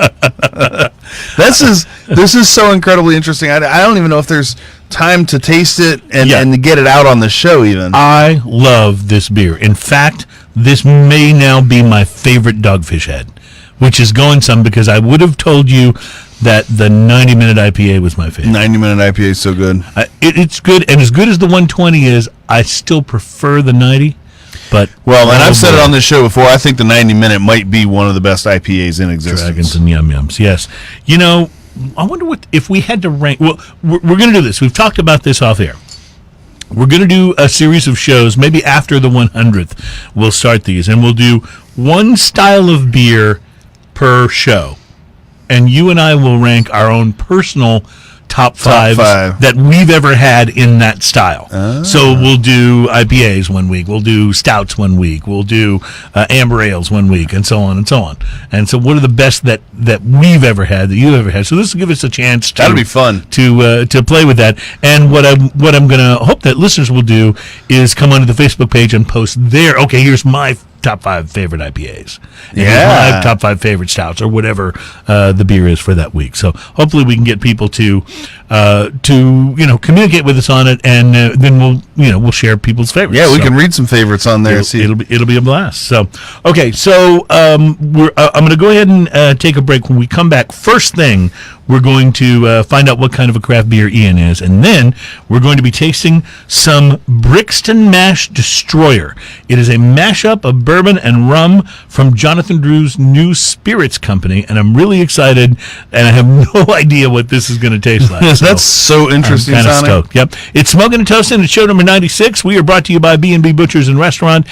This is so incredibly interesting. I don't even know if there's time to taste it and to get it out on the show even. I love this beer. In fact, this may now be my favorite Dogfish Head, which is going some because I would have told you that the 90-minute IPA was my favorite. 90-minute IPA is so good. It's good, and as good as the 120 is, I still prefer the 90. But and I've said it on this show before, I think the 90-minute might be one of the best IPAs in existence. Dragons and Yum Yums, yes. You know, I wonder if we had to rank. Well, we're going to do this. We've talked about this off air. We're going to do a series of shows. Maybe after the 100th, we'll start these, and we'll do one style of beer per show. And you and I will rank our own personal top five that we've ever had in that style. So we'll do IPAs one week, we'll do stouts one week, we'll do amber ales one week, and so on and so on. And so what are the best that we've ever had, that you've ever had? So this will give us a chance to, that'll be fun, to play with that. And what I'm going to hope that listeners will do is come onto the Facebook page and post there, okay, here's my top 5 favorite IPAs. And my top 5 favorite stouts, or whatever the beer is for that week. So hopefully we can get people to communicate with us on it, and then we'll share people's favorites. Yeah, we can read some favorites on there. It'll be a blast. So okay, so I'm going to go ahead and take a break. When we come back, first thing, we're going to find out what kind of a craft beer Ian is, and then we're going to be tasting some Brixton Mash Destroyer. It is a mashup of bourbon and rum from Jonathan Drew's new spirits company, and I'm really excited, and I have no idea what this is going to taste like. That's so interesting. I'm kind of stoked. Yep, it's Smoking and Toasting. It's show number 96. We are brought to you by B&B Butchers and Restaurant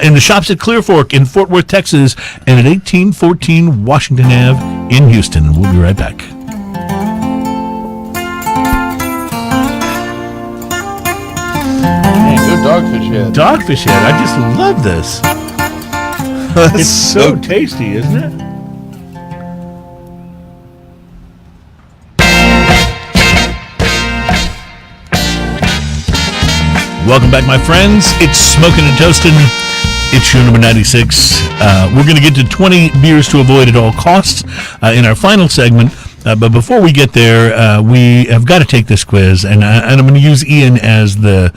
in the shops at Clear Fork in Fort Worth, Texas, and at 1814 Washington Ave in Houston. And we'll be right back. Dogfish Head. Dogfish Head. I just love this. It's so tasty, isn't it? Welcome back, my friends. It's Smoking and Toasting. It's show number 96. We're going to get to 20 beers to avoid at all costs in our final segment. But before we get there, we have got to take this quiz, and I'm going to use Ian as the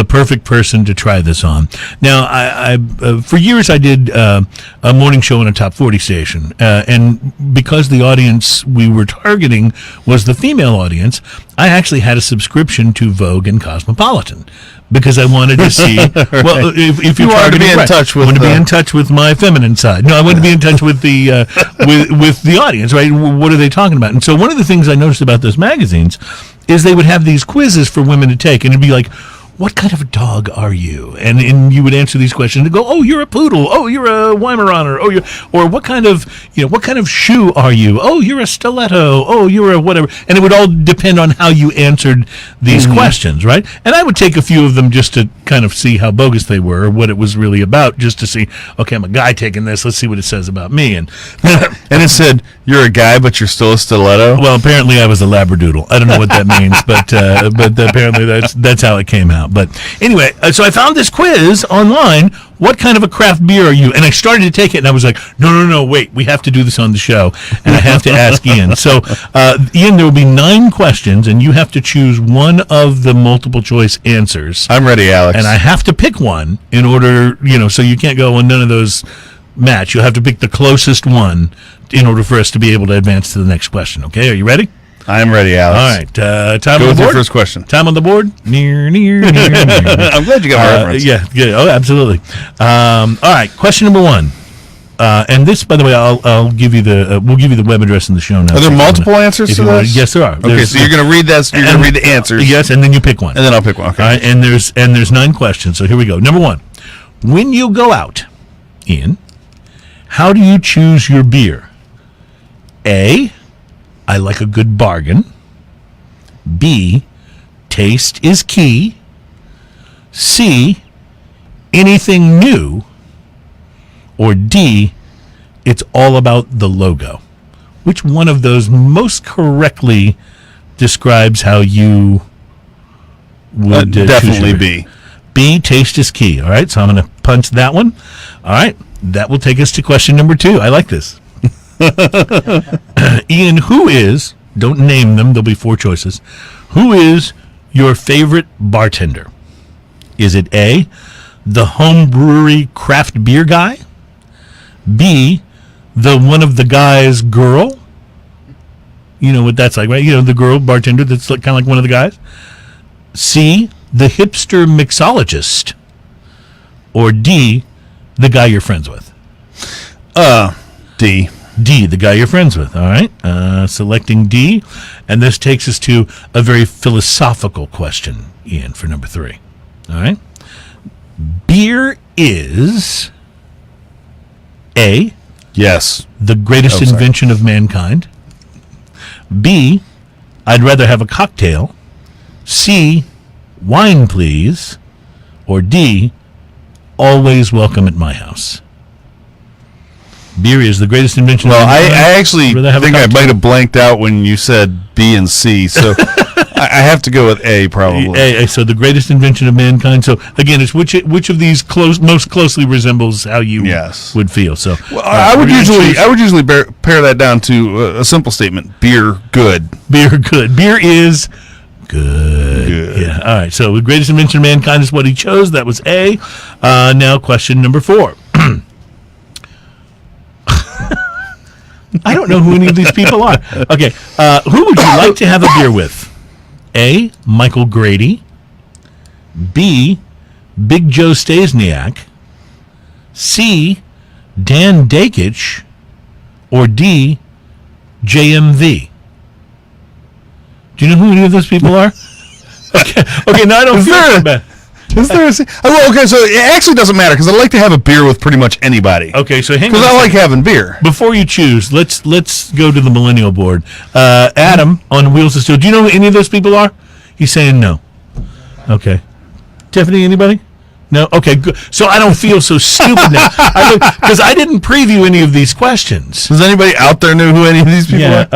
perfect person to try this on. Now, I for years I did a morning show on a top 40 station, and because the audience we were targeting was the female audience, I actually had a subscription to Vogue and Cosmopolitan. Because I wanted to see, well, if you wanted to be in touch with, I wanted to be in touch with my feminine side. No, I wanted to be in touch with the with the audience, right? What are they talking about? And so one of the things I noticed about those magazines is they would have these quizzes for women to take, and it'd be like, what kind of a dog are you? And you would answer these questions and go, oh, you're a poodle. Oh, you're a Weimaraner. Oh, or what kind of shoe are you? Oh, you're a stiletto. Oh, you're a whatever. And it would all depend on how you answered these questions, right? And I would take a few of them just to kind of see how bogus they were or what it was really about, just to see, okay, I'm a guy taking this. Let's see what it says about me. And and it said, you're a guy, but you're still a stiletto? Well, apparently I was a Labradoodle. I don't know what that means, but apparently that's how it came out. But anyway, so I found this quiz online. What kind of a craft beer are you? And I started to take it, and I was like, no, wait. We have to do this on the show, and I have to ask Ian. So, Ian, there will be 9 questions, and you have to choose one of the multiple choice answers. I'm ready, Alex. And I have to pick one in order, so you can't go on none of those match. You'll have to pick the closest one in order for us to be able to advance to the next question. Okay, are you ready? I'm ready, Alex. All right. Time Go on with the board. your first question. Time on the board. Near. I'm glad you got my reference. Yeah. Oh, absolutely. All right. Question number 1. And this, by the way, I'll give you we'll give you the web address in the show notes. Are there multiple answers to this? Yes, there are. Okay, so you're going to read that. You're going to read the answers. Yes, and then you pick one. And then I'll pick one. Okay. All right. And there's 9 questions. So here we go. Number 1. When you go out, Ian, how do you choose your beer? A, I like a good bargain. B, taste is key. C, anything new. Or D, it's all about the logo. Which one of those most correctly describes how you would definitely B. B, taste is key. All right, so I'm going to punch that one. All right, that will take us to question number 2. I like this. Ian, who is, don't name them, there'll be 4 choices. Who is your favorite bartender? Is it A, the home brewery craft beer guy? B, the one of the guys girl? You know what that's like, right? The girl bartender that's kind of like one of the guys. C, the hipster mixologist? Or D, the guy you're friends with? D. D, the guy you're friends with. All right. Selecting D. And this takes us to a very philosophical question, Ian, for number 3. All right. Beer is A, yes, the greatest invention of mankind. B, I'd rather have a cocktail. C, wine, please. Or D, always welcome at my house. Beer is the greatest invention. Well, I actually think I might have blanked out when you said B and C, so I have to go with A probably. A, so the greatest invention of mankind. So again, it's which of these most closely resembles how you would feel. So I would usually pare that down to a simple statement: beer good. Beer good. Beer is good. Yeah. All right. So the greatest invention of mankind is what he chose. That was A. Now question number 4. I don't know who any of these people are. Okay, who would you like to have a beer with? A, Michael Grady. B, Big Joe Stasiak. C, Dan Dakich. Or D, JMV. Do you know who any of those people are? Okay. Now I don't feel so bad. Is there okay, so it actually doesn't matter because I like to have a beer with pretty much anybody. Okay, so hang on. Because I like having beer. Before you choose, let's go to the millennial board. Adam on Wheels of Steel. Do you know who any of those people are? He's saying no. Okay. Tiffany, anybody? No? Okay, good. So I don't feel so stupid now. Because I didn't preview any of these questions. Does anybody out there know who any of these people are?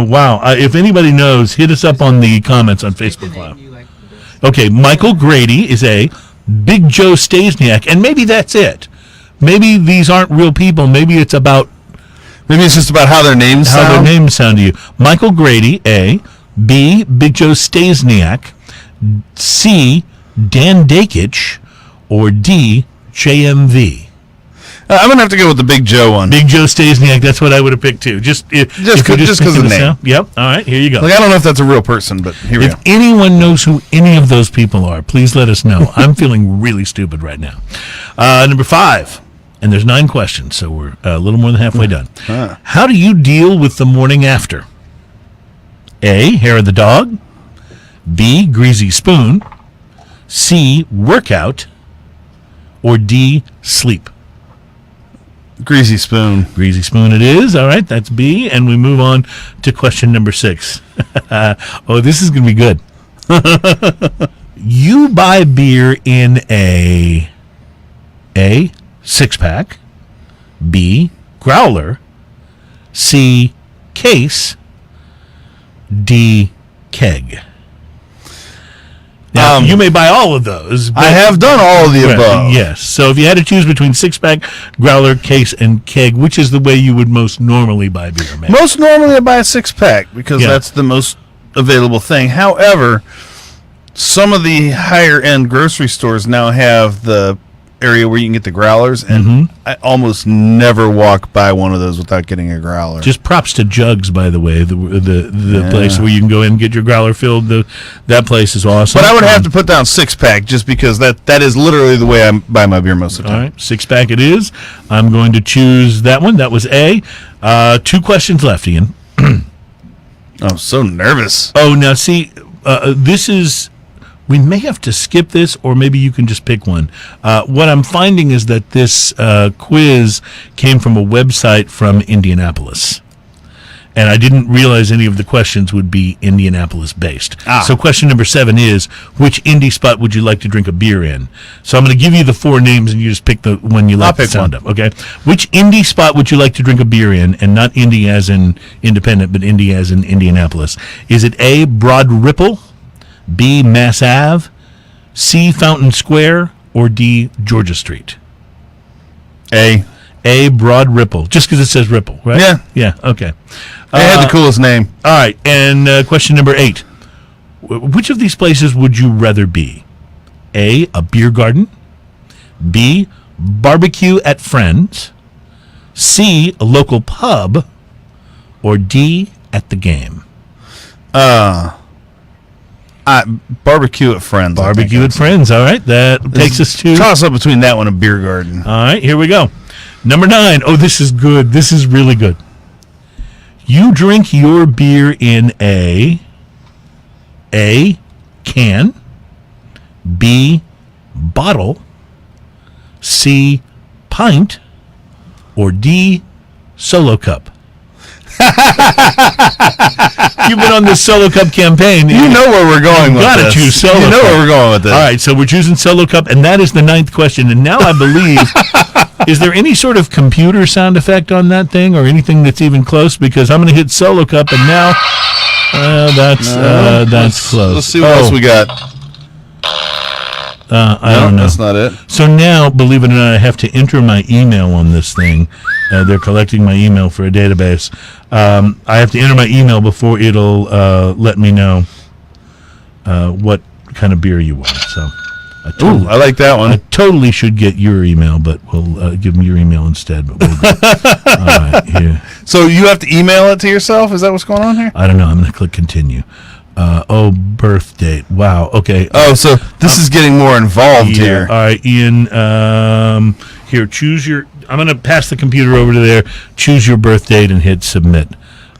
Wow. If anybody knows, hit us up on the comments on Facebook Live. Okay, Michael Grady is A. Big Joe Stasiak, and maybe that's it. Maybe these aren't real people. Maybe it's just about how their names sound. How their names sound to you. Michael Grady, A. B. Big Joe Stasiak. C. Dan Dakich. Or D. JMV. I'm going to have to go with the Big Joe one. Big Joe Stasiak, that's what I would have picked too. Just because of the name. Sound. Yep. All right, here you go. I don't know if that's a real person, but here we go. If anyone knows who any of those people are, please let us know. I'm feeling really stupid right now. Number 5, and there's 9 questions, so we're a little more than halfway done. How do you deal with the morning after? A, hair of the dog. B, greasy spoon. C, workout. Or D, sleep. Greasy spoon. Greasy spoon it is. All right, that's B. And we move on to question number 6. Oh, this is going to be good. You buy beer in a 6-pack, B, growler, C, case, D, keg. Now, you may buy all of those. I have done all of the above. Yes. So if you had to choose between 6-pack, growler, case, and keg, which is the way you would most normally buy beer, man? Most normally I buy a 6-pack because that's the most available thing. However, some of the higher-end grocery stores now have the area where you can get the growlers, and I almost never walk by one of those without getting a growler. Just props to Jugs, by the way, the place where you can go in and get your growler filled. That place is awesome. But I would have to put down 6-pack just because that is literally the way I buy my beer most of the time. All right, 6-pack it is. I'm going to choose that one. That was A. 2 questions left, Ian. I'm so nervous. Oh, now see, this is... We may have to skip this, or maybe you can just pick one. What I'm finding is that this quiz came from a website from Indianapolis. And I didn't realize any of the questions would be Indianapolis-based. So question number 7 is, which indie spot would you like to drink a beer in? So I'm going to give you the 4 names, and you just pick the one you like the sound of. Okay? Which indie spot would you like to drink a beer in? And not indie as in independent, but indie as in Indianapolis. Is it A, Broad Ripple, B, Mass Ave, C, Fountain Square, or D, Georgia Street? A, Broad Ripple. Just because it says Ripple, right? Yeah. Yeah, okay. They had the coolest name. All right, and question number 8. Which of these places would you rather be? A, a beer garden. B, barbecue at friends. C, a local pub. Or D, at the game? Barbecue at friends. Barbecue at friends. All right, that takes us to... Toss up between that one and beer garden. All right, here we go. Number 9. Oh, this is good. This is really good. You drink your beer in a can, B, bottle, C, pint, or D, solo cup. You've been on this solo cup campaign. You know where we're going with this. Gotta choose solo cup. You know where we're going with this. All right, so we're choosing solo cup, and that is the 9th question. And now I believe, is there any sort of computer sound effect on that thing, or anything that's even close? Because I'm going to hit solo cup, and now that's close. Let's see what else we got. I don't know. That's not it. So now, believe it or not, I have to enter my email on this thing. They're collecting my email for a database. I have to enter my email before it'll let me know what kind of beer you want. So, I like that one. I totally should get your email, but we'll give them your email instead. But we'll all right, here. So you have to email it to yourself? Is that what's going on here? I don't know. I'm going to click continue. Birth date. Wow. Okay. So this is getting more involved here. All right, Ian. Here, choose your... I'm going to pass the computer over to there. Choose your birth date and hit submit.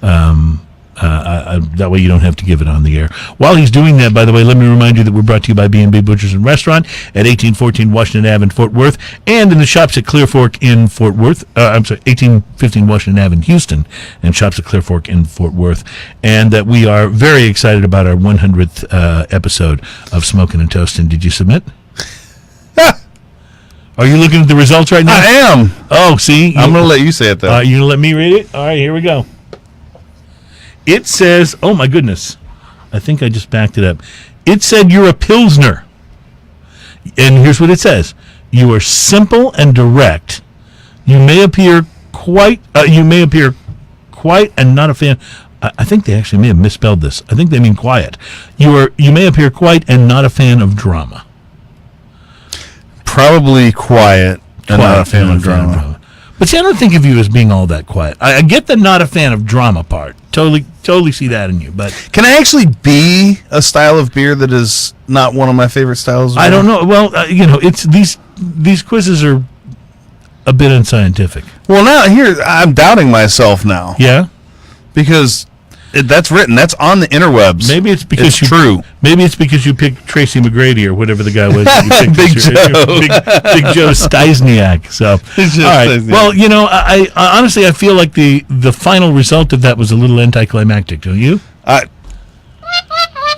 That way you don't have to give it on the air. While he's doing that, by the way, let me remind you that we're brought to you by B&B Butchers and Restaurant at 1814 Washington Ave in Fort Worth, and in the shops at Clear Fork in Fort Worth. 1815 Washington Ave in Houston, and shops at Clear Fork in Fort Worth. And that we are very excited about our 100th episode of Smokin' and Toastin'. Did you submit? Are you looking at the results right now? I am. Oh, see? I'm going to let you say it, though. You going to let me read it? All right, here we go. It says, oh, my goodness. I think I just backed it up. It said you're a Pilsner. And here's what it says. You are simple and direct. You may appear quite and not a fan. I think they actually may have misspelled this. I think they mean quiet. You may appear quite and not a fan of drama. Probably quiet and not a fan of drama. But see, I don't think of you as being all that quiet. I get the not a fan of drama part. Totally see that in you. But can I actually be a style of beer that is not one of my favorite styles? I don't know. Well, it's these quizzes are a bit unscientific. Well, now here I'm doubting myself now. Yeah, because that's written. That's on the interwebs. Maybe it's because true. Maybe it's because you picked Tracy McGrady or whatever the guy was. That you picked Big Joe Stysniak. So, all right. Well, I honestly I feel like the final result of that was a little anticlimactic. Don't you?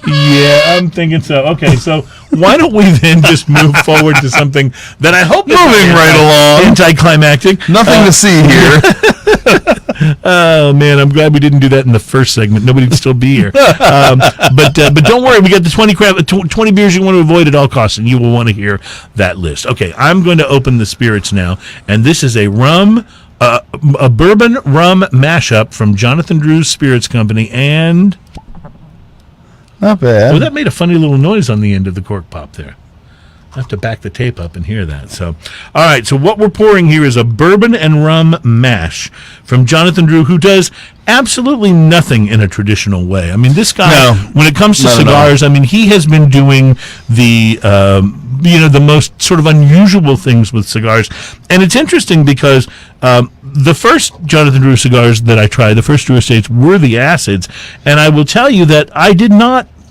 Yeah, I'm thinking so. Okay, so why don't we then just move forward to something that I hope is moving right along. Anticlimactic. Nothing to see here. Oh man, I'm glad we didn't do that in the first segment. Nobody'd still be here. But don't worry, we got the 20 beers you want to avoid at all costs, and you will want to hear that list. Okay, I'm going to open the spirits now, and this is a bourbon rum mashup from Jonathan Drew's Spirits Company, and not bad. Oh, that made a funny little noise on the end of the cork pop there. I have to back the tape up and hear that. So, all right. So what we're pouring here is a bourbon and rum mash from Jonathan Drew, who does absolutely nothing in a traditional way. I mean, this guy, when it comes to cigars, I mean, he has been doing the most sort of unusual things with cigars. And it's interesting because the first Jonathan Drew cigars that I tried, the first Drew Estates, were the acids. And I will tell you that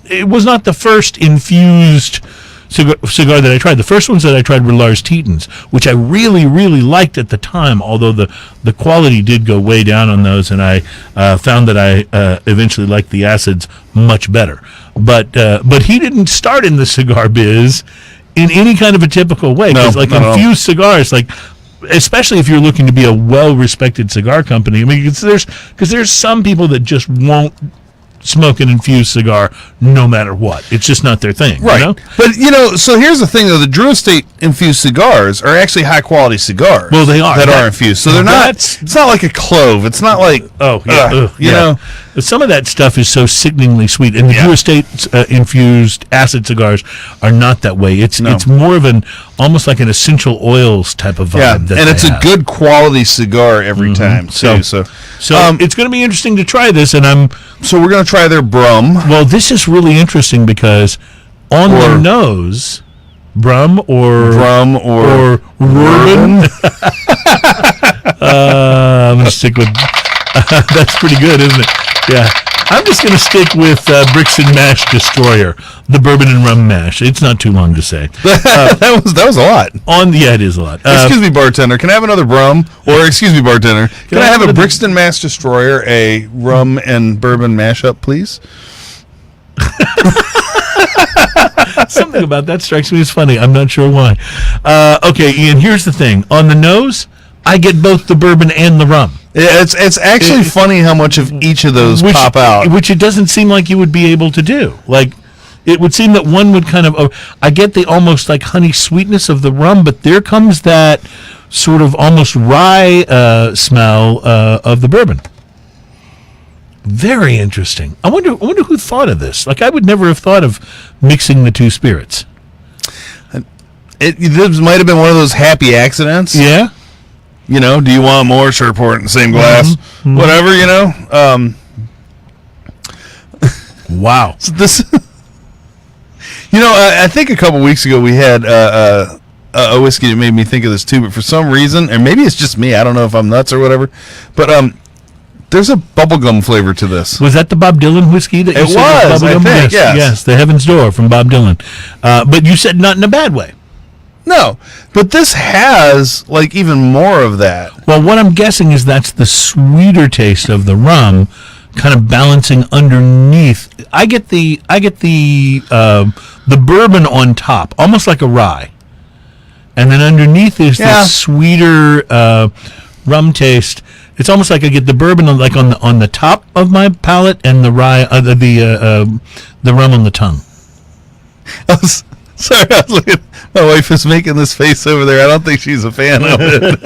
it was not the first infused cigar that I tried. The first ones that I tried were Lars Teton's, which I really, really liked at the time, although the quality did go way down on those, and I found that I eventually liked the acids much better. But he didn't start in the cigar biz in any kind of a typical way. Because infused cigars, especially if you're looking to be a well-respected cigar company, I mean, because there's some people that just won't smoke an infused cigar no matter what. It's just not their thing. Right. But, so here's the thing, though. The Drew Estate infused cigars are actually high-quality cigars. Well, they are. That are infused. So they're not, it's not like a clove. It's not like, you know. Some of that stuff is so sickeningly sweet. And the Drew Estate infused acid cigars are not that way. It's more of almost like an essential oils type of vibe. Yeah, and it's a good quality cigar every time, too. So it's going to be interesting to try this, and so we're going to try their Brum. Well, this is really interesting because on the nose, Brum or Bourbon. I'm going to stick with. That's pretty good, isn't it? Yeah. I'm just going to stick with Brixton Mash Destroyer, the bourbon and rum mash. It's not too long to say. That was a lot. It is a lot. Excuse me, bartender. Can I have another Brum? Or, excuse me, bartender. Can I have a Brixton Mash Destroyer, a rum and bourbon mashup, please? Something about that strikes me as funny. I'm not sure why. Okay, Ian, here's the thing. On the nose, I get both the bourbon and the rum. Yeah, it's actually funny how much of each of those pop out. Which it doesn't seem like you would be able to do. Like, it would seem that one would kind of... I get the almost like honey sweetness of the rum, but there comes that sort of almost rye smell of the bourbon. Very interesting. I wonder who thought of this. Like, I would never have thought of mixing the two spirits. This might have been one of those happy accidents. Yeah. Do you want more? Sure, pour it in the same glass. Mm-hmm. Whatever, Wow. So this, I think a couple weeks ago we had a whiskey that made me think of this too, but for some reason, and maybe it's just me, I don't know if I'm nuts or whatever, but there's a bubblegum flavor to this. Was that the Bob Dylan whiskey that you said? It was, I think, yes. The Heaven's Door from Bob Dylan. But you said not in a bad way. No, but this has even more of that. Well, what I'm guessing is that's the sweeter taste of the rum, kind of balancing underneath. I get the bourbon on top, almost like a rye, and then underneath is the sweeter rum taste. It's almost like I get the bourbon on the top of my palate and the rye, the rum on the tongue. Sorry, I was looking. My wife is making this face over there. I don't think she's a fan of it.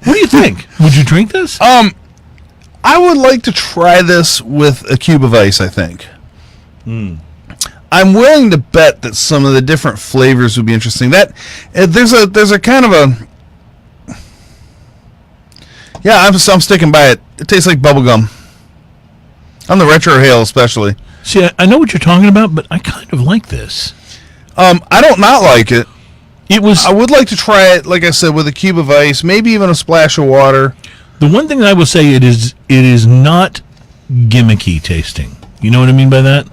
What do you think? Would you drink this? I would like to try this with a cube of ice, I think. I'm willing to bet that some of the different flavors would be interesting. That there's a kind of a I'm sticking by it. It tastes like bubble gum. On the retro hail especially. See, I know what you're talking about, but I kind of like this. I don't not like it. I would like to try it, like I said, with a cube of ice, maybe even a splash of water. The one thing I will say, it is not gimmicky tasting. You know what I mean by that?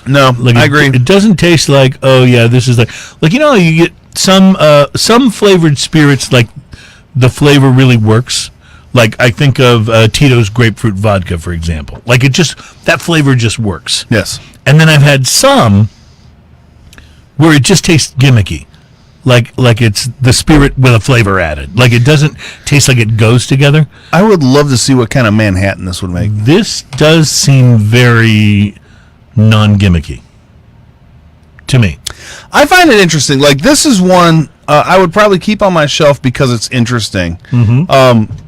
No, I agree. It doesn't taste like, oh yeah, this is like you get some flavored spirits, like the flavor really works. Like I think of Tito's grapefruit vodka, for example. Like that flavor just works. Yes. And then I've had some where it just tastes gimmicky. Like it's the spirit with a flavor added. Like it doesn't taste like it goes together. I would love to see what kind of Manhattan this would make. This does seem very non-gimmicky to me. I find it interesting. Like this is one I would probably keep on my shelf because it's interesting. Mm-hmm.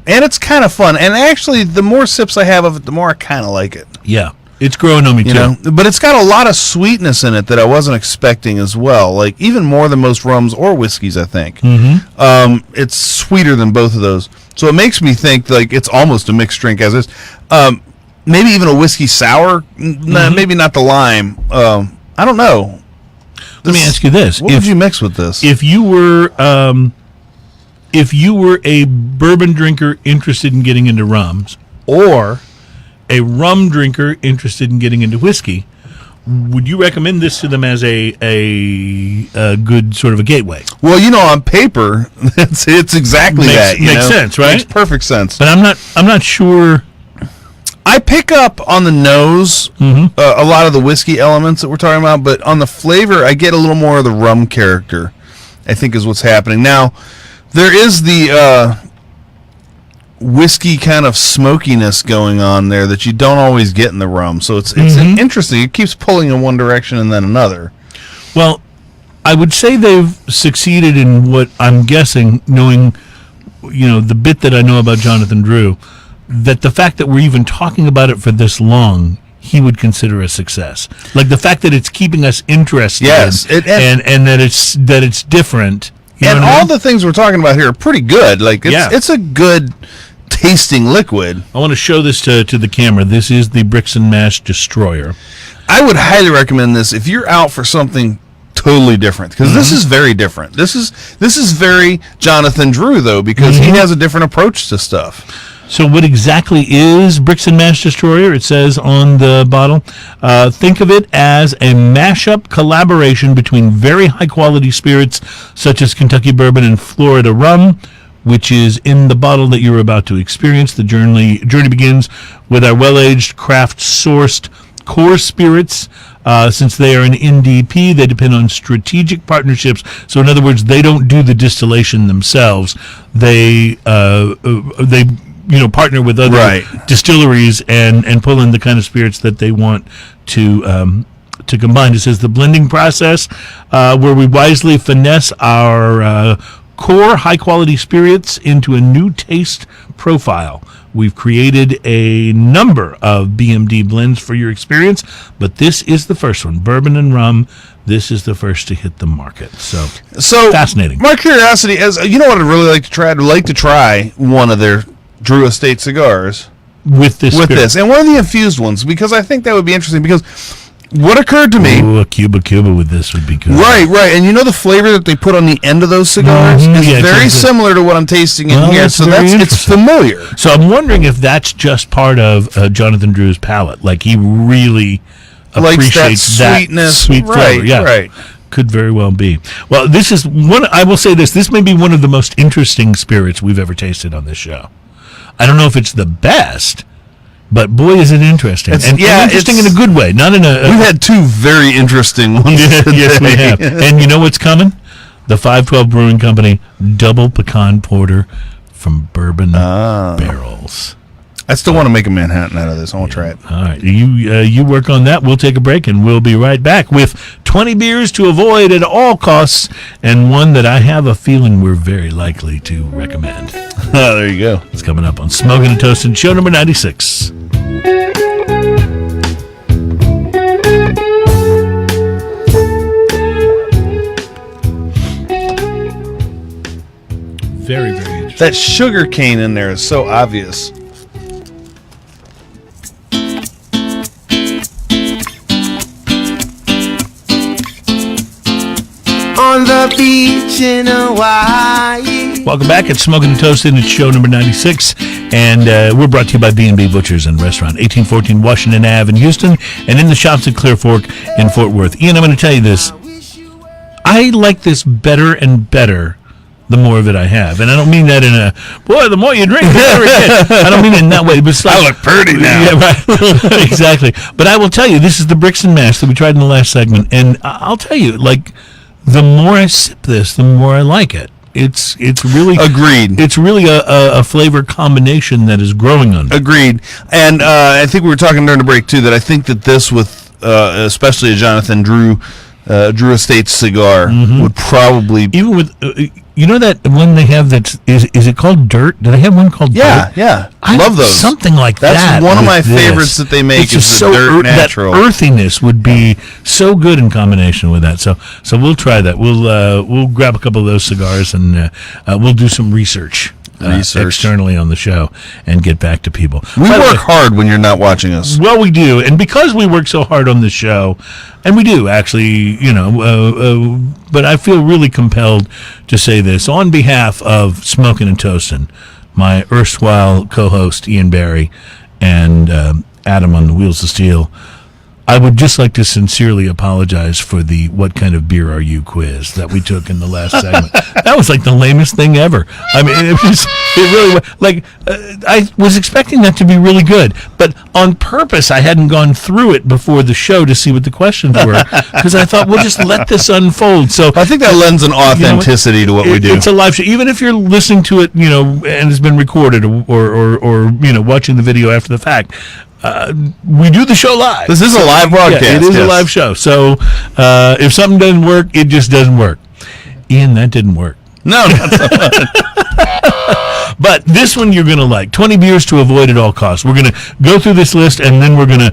And it's kind of fun. And actually, the more sips I have of it, the more I kind of like it. Yeah. It's growing on me, too. But it's got a lot of sweetness in it that I wasn't expecting as well. Like, even more than most rums or whiskeys, I think. Mm-hmm. It's sweeter than both of those. So it makes me think, like, it's almost a mixed drink as is. Maybe even a whiskey sour. Mm-hmm. Maybe not the lime. I don't know. Let me ask you this. What would you mix with this? If you were a bourbon drinker interested in getting into rums, or a rum drinker interested in getting into whiskey, would you recommend this to them as a good sort of a gateway? Well, on paper, it's exactly that. Makes sense, right? Makes perfect sense. But I'm not sure. I pick up on the nose a lot of the whiskey elements that we're talking about, but on the flavor, I get a little more of the rum character, I think is what's happening. Now, there is the whiskey kind of smokiness going on there that you don't always get in the rum. So it's interesting. It keeps pulling in one direction and then another. Well, I would say they've succeeded in what I'm guessing, knowing, the bit that I know about Jonathan Drew, that the fact that we're even talking about it for this long, he would consider a success. Like the fact that it's keeping us interested, yes, and that it's different. And all the things we're talking about here are pretty good. Like it's a good tasting liquid. I want to show this to the camera. This is the Brixton Mash Destroyer. I would highly recommend this if you're out for something totally different, because this is very different. This is very Jonathan Drew though, because he has a different approach to stuff. So what exactly is Brixton Mash Destroyer? It says on the bottle, think of it as a mashup collaboration between very high-quality spirits such as Kentucky Bourbon and Florida Rum, which is in the bottle that you're about to experience. The journey begins with our well-aged, craft-sourced core spirits. Since they are an NDP, they depend on strategic partnerships. So in other words, they don't do the distillation themselves. They partner with other distilleries and pull in the kind of spirits that they want to combine. It says the blending process, where we wisely finesse our core high-quality spirits into a new taste profile. We've created a number of BMD blends for your experience, but this is the first one, bourbon and rum. This is the first to hit the market. So fascinating. My curiosity, as you know, what I'd really like to try. I'd like to try one of their Drew Estate cigars with this, and one of the infused ones, because I think that would be interesting. Because what occurred to me, a Cuba with this would be good. Right, and the flavor that they put on the end of those cigars is very similar to what I'm tasting in here. So it's familiar. So I'm wondering if that's just part of Jonathan Drew's palate. Like he really appreciates that sweetness, sweet flavor. Yeah, right. Could very well be. Well, this is one. I will say this. This may be one of the most interesting spirits we've ever tasted on this show. I don't know if it's the best, but boy, is it interesting. And interesting in a good way, not in a... We've had two very interesting ones today. Yes, we have. And you know what's coming? The 512 Brewing Company Double Pecan Porter from Bourbon barrels. I still want to make a Manhattan out of this. I want to try it. All right. You work on that. We'll take a break, and we'll be right back with 20 beers to avoid at all costs, and one that I have a feeling we're very likely to recommend. There you go. It's coming up on Smoking and Toasting, show number 96. Very, very interesting. That sugar cane in there is so obvious. On the beach in Hawaii. Welcome back. It's Smoking and Toasting. It's show number 96. And we're brought to you by B&B Butchers and Restaurant, 1814 Washington Ave in Houston, and in the shops at Clear Fork in Fort Worth. Ian, I'm going to tell you this. I like this better and better the more of it I have. And I don't mean that in a, boy, the more you drink, the better it gets. I don't mean it in that way. But it's like, I look pretty now. Yeah, right. Exactly. But I will tell you, this is the Brixton mash that we tried in the last segment. And I'll tell you, like, the more I sip this, the more I like it. It's really agreed. It's really a flavor combination that is growing on me. Agreed. And I think we were talking during the break too that I think that this with especially a Jonathan Drew Estates cigar would probably even with you know that one they have that's is it called Dirt? Do they have one called Dirt? Yeah. I love those. Something like That's that. one of my with this. favorites that they make It's is just the Dirt Natural. That earthiness would be so good in combination with that. So we'll try that. We'll grab a couple of those cigars and we'll do some research externally on the show and get back to people. We work hard when you're not watching us. Well, we do, and because we work so hard on the show, and we do actually, but I feel really compelled to say this on behalf of Smoking and Toasting, my erstwhile co-host Ian Barry and Adam on the Wheels of Steel. I would just like to sincerely apologize for the "What kind of beer are you?" quiz that we took in the last segment. That was like the lamest thing ever. I mean, it really was. Like, I was expecting that to be really good, but on purpose, I hadn't gone through it before the show to see what the questions were, because I thought we'll just let this unfold. So I think that lends an authenticity to what we do. It's a live show, even if you're listening to it, and it's been recorded, or watching the video after the fact. We do the show live. This is a live broadcast. Yeah, it is a live show. So if something doesn't work, it just doesn't work. Ian, that didn't work. No, not so much. But this one you're going to like. 20 beers to avoid at all costs. We're going to go through this list, and then I'm going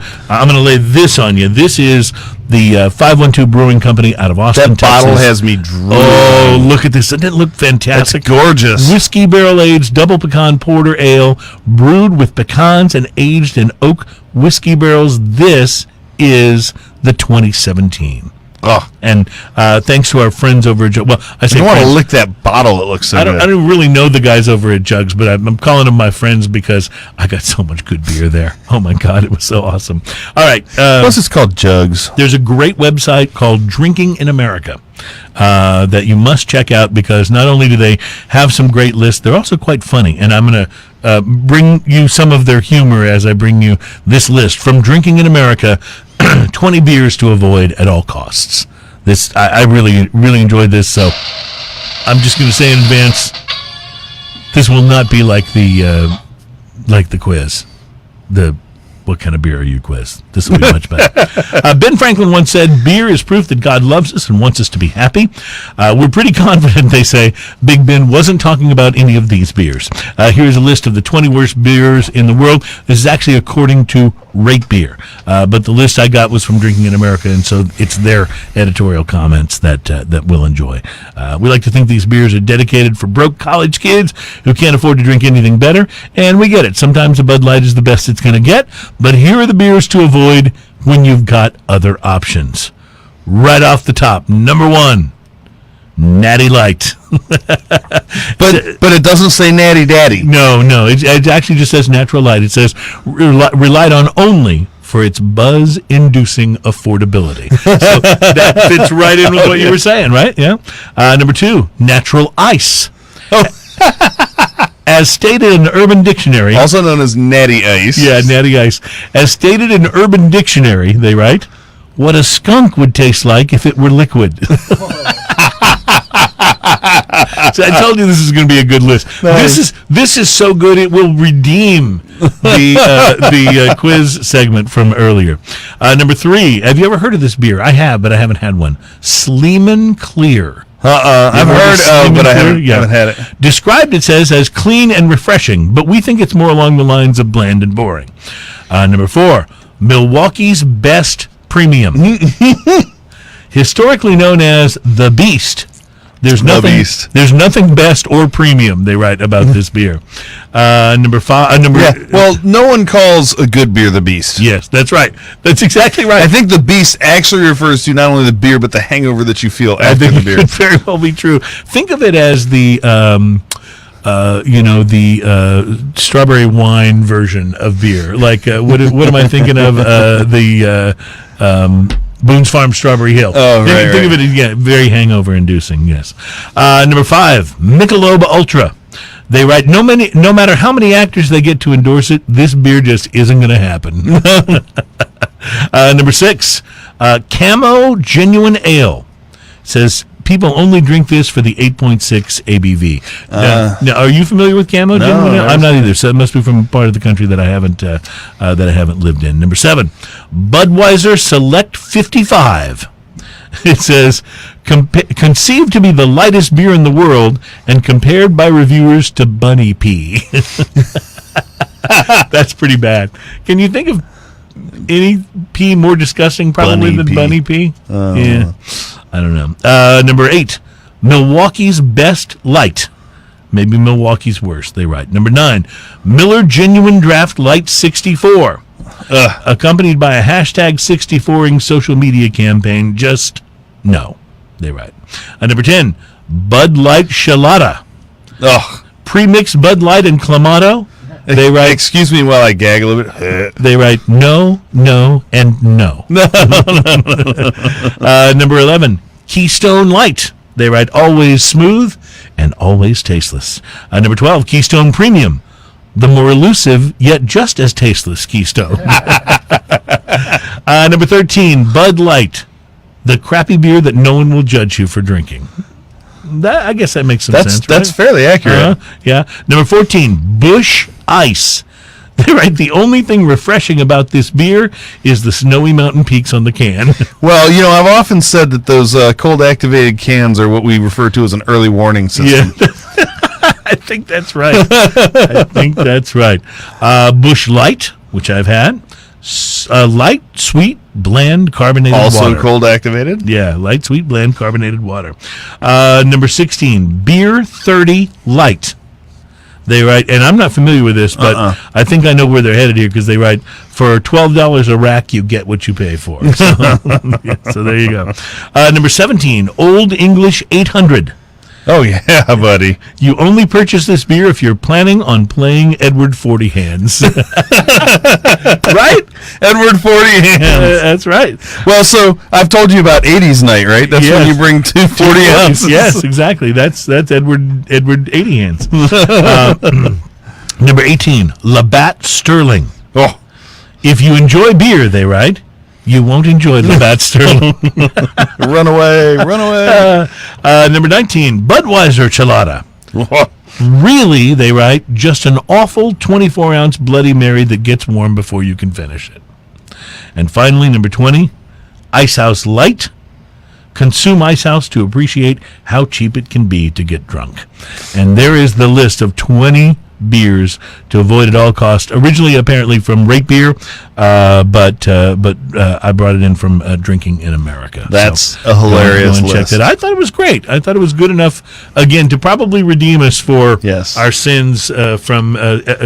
to lay this on you. This is the 512 Brewing Company out of Austin, Texas. That bottle has me drooling. Oh, look at this. Doesn't it look fantastic? It's gorgeous. Whiskey barrel-aged double pecan porter ale brewed with pecans and aged in oak whiskey barrels. This is the 2017. Oh. And thanks to our friends over at Jugs. Well, I say I want to friends. lick that bottle. It looks so I good. don't really know the guys over at Jugs, but I'm calling them my friends because I got so much good beer there. Oh, my God. It was so awesome. All right. What's this called? Jugs. There's a great website called Drinking in America that you must check out, because not only do they have some great lists, they're also quite funny. And I'm going to bring you some of their humor as I bring you this list from Drinking in America. 20 beers to avoid at all costs. This I really, really enjoyed this, so I'm just going to say in advance, this will not be like the quiz. The "What kind of beer are you?" quiz. This will be much better. Ben Franklin once said, "Beer is proof that God loves us and wants us to be happy." We're pretty confident, they say, Big Ben wasn't talking about any of these beers. Here's a list of the 20 worst beers in the world. This is actually according to Rate Beer, but the list I got was from Drinking in America, and so it's their editorial comments that we'll enjoy. We like to think these beers are dedicated for broke college kids who can't afford to drink anything better, and we get it. Sometimes a Bud Light is the best it's going to get, but here are the beers to avoid when you've got other options. Right off the top, number 1, Natty Light. But it doesn't say Natty Daddy. No, it actually just says Natural Light. It says relied on only for its buzz-inducing affordability. So that fits right in with what you were saying, right? Yeah. Number 2, Natural Ice. Oh. As stated in Urban Dictionary. Also known as Natty Ice. Yeah, Natty Ice. As stated in Urban Dictionary, they write, what a skunk would taste like if it were liquid. So I told you this is going to be a good list. Nice. This is so good it will redeem the quiz segment from earlier. Number 3. Have you ever heard of this beer? I have, but I haven't had one. Sleeman Clear. I've heard of, but I haven't had it. Described, it says, as clean and refreshing, but we think it's more along the lines of bland and boring. Number 4, Milwaukee's Best Premium. Historically known as the Beast. There's nothing best or premium, they write about this beer. Number 5. Well, no one calls a good beer the Beast. Yes, that's right. That's exactly right. I think the Beast actually refers to not only the beer, but the hangover that you feel after the beer. It could very well be true. Think of it as the strawberry wine version of beer. Like, what am I thinking of? Boone's Farm Strawberry Hill. Oh, right. Think of it again. Very hangover-inducing. Yes. Number 5, Michelob Ultra. They write, no matter how many actors they get to endorse it, this beer just isn't going to happen. Number 6, Camo Genuine Ale. Says people only drink this for the 8.6 ABV. Now, are you familiar with Camo Genuine Ale? I'm not either. So it must be from a part of the country that I haven't lived in. Number 7, Budweiser Select 55. It says, conceived to be the lightest beer in the world and compared by reviewers to Bunny Pea. That's pretty bad. Can you think of any pea more disgusting probably than Bunny Pea? Yeah. I don't know. Number 8, Milwaukee's Best Light. Maybe Milwaukee's worst, they write. Number 9, Miller Genuine Draft Light 64. Accompanied by a hashtag 64ing social media campaign. Just no, they write. Number 10, Bud Light Shalata. Pre-mixed Bud Light and Clamato. They write. Excuse me while I gag a little bit. They write no, and no. Number 11, Keystone Light. They write always smooth and always tasteless. Number 12, Keystone Premium. The more elusive, yet just as tasteless Keystone. Number 13, Bud Light. The crappy beer that no one will judge you for drinking. I guess that makes some sense. That's right? fairly accurate. Yeah. Number 14, Busch Ice. They write the only thing refreshing about this beer is the snowy mountain peaks on the can. Well, I've often said that those cold activated cans are what we refer to as an early warning system. Yeah. I think that's right. Busch Light, which I've had. Light, sweet, bland, carbonated water. Also cold activated? Yeah, light, sweet, bland, carbonated water. Number 16, Beer 30 Light. They write, and I'm not familiar with this, but I think I know where they're headed here because they write, for $12 a rack, you get what you pay for. So there you go. Number 17, Old English 800. Oh, yeah, buddy. You only purchase this beer if you're planning on playing Edward 40 Hands. Right? Edward 40 Hands. That's right. Well, so I've told you about 80s night, right? That's when you bring 2 40 ounces. Yes, exactly. That's Edward 80 Hands. Number 18, Labatt Sterling. Oh. If you enjoy beer, they write, you won't enjoy Labatt Sterling. Run away. Number 19, Budweiser Chelada. Really, they write, just an awful 24-ounce Bloody Mary that gets warm before you can finish it. And finally, number 20, Icehouse Light. Consume Icehouse to appreciate how cheap it can be to get drunk. And there is the list of 20 beers to avoid at all costs. Originally, apparently, from Rate Beer, but I brought it in from Drinking in America. That's a hilarious list. Check that. I thought it was great. I thought it was good enough, again, to probably redeem us for our sins from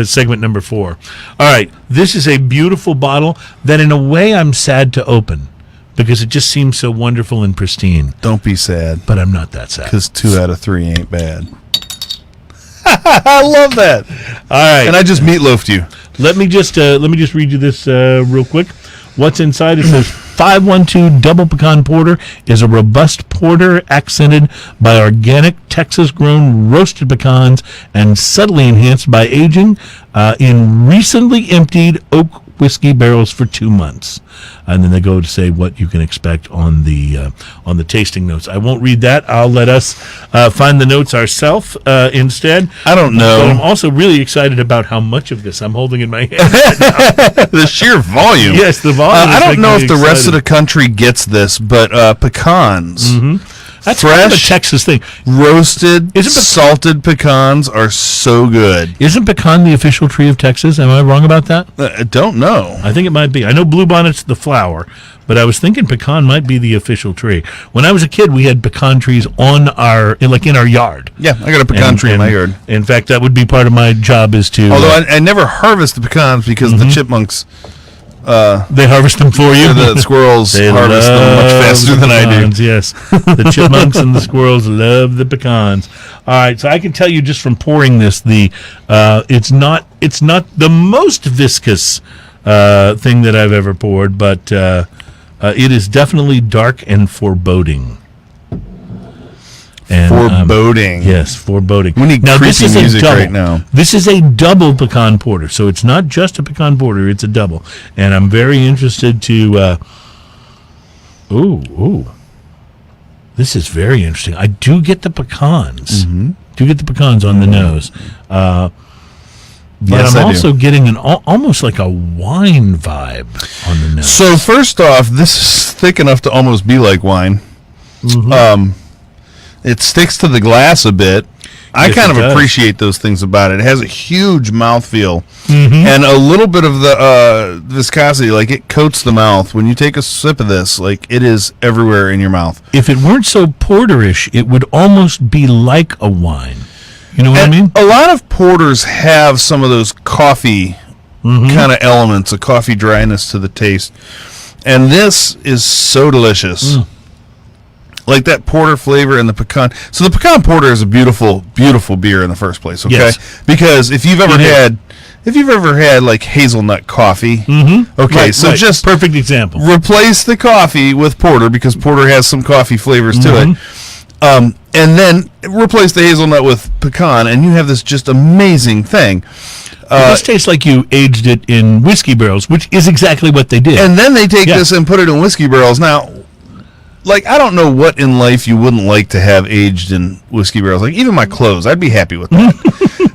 segment number 4. All right, this is a beautiful bottle that, in a way, I'm sad to open because it just seems so wonderful and pristine. Don't be sad. But I'm not that sad. Because 2 out of 3 ain't bad. I love that. All right, and I just meatloafed you. Let me just read you this real quick. What's inside? It says 512 Double Pecan Porter is a robust porter accented by organic Texas-grown roasted pecans and subtly enhanced by aging in recently emptied oak whiskey barrels for 2 months, and then they go to say what you can expect on the tasting notes. I won't read that. I'll let us find the notes ourselves instead. I don't know. But I'm also really excited about how much of this I'm holding in my hand. The sheer volume. Yes, the volume. I don't know if the excited. rest of the country gets this, but pecans. That's fresh, kind of a Texas thing. Roasted, salted pecans are so good. Isn't pecan the official tree of Texas? Am I wrong about that? I don't know. I think it might be. I know bluebonnet's the flower, but I was thinking pecan might be the official tree. When I was a kid, we had pecan trees in our yard. Yeah, I got a pecan tree in my yard. In fact, that would be part of my job is to... Although I never harvest the pecans because the chipmunks... they harvest them for you. The squirrels harvest them much faster than pecans, I do. Yes, the chipmunks and the squirrels love the pecans. All right, so I can tell you just from pouring this, it's not the most viscous thing that I've ever poured, but it is definitely dark and foreboding. And, foreboding. Yes, foreboding. We need creepy music right now. This is a double pecan porter, so it's not just a pecan porter, it's a double. And I'm very interested to... This is very interesting. I do get the pecans. Do get the pecans on the nose. But Yes, I'm I also getting an almost like a wine vibe on the nose. So first off, this is thick enough to almost be like wine. It sticks to the glass a bit. I Yes, kind of it does. appreciate those things about it. It has a huge mouthfeel and a little bit of the viscosity. Like, it coats the mouth. When you take a sip of this, like, it is everywhere in your mouth. If it weren't so porterish, it would almost be like a wine. You know what I mean? A lot of porters have some of those coffee kind of elements, a coffee dryness to the taste. And this is so delicious. Like that porter flavor and the pecan. So the pecan porter is a beautiful, beautiful beer in the first place, okay? Yes. Because if you've ever had like hazelnut coffee, okay, so just perfect example. replace the coffee with porter because porter has some coffee flavors to it. And then replace the hazelnut with pecan, and you have this just amazing thing. This tastes like you aged it in whiskey barrels, which is exactly what they did. And then they take this and put it in whiskey barrels. Now, like, I don't know what in life you wouldn't like to have aged in whiskey barrels. Like, even my clothes, I'd be happy with that.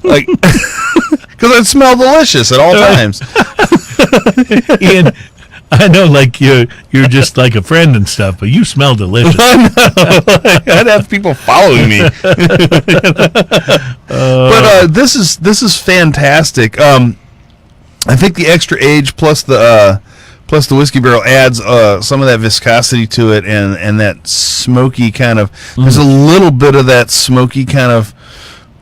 Like, because it'd smell delicious at all times. Ian, I know, like, you're just like a friend and stuff, but you smell delicious. I know. I'd have people following me. But this is fantastic. I think the extra age plus the whiskey barrel adds some of that viscosity to it and that smoky kind of. There's a little bit of that smoky kind of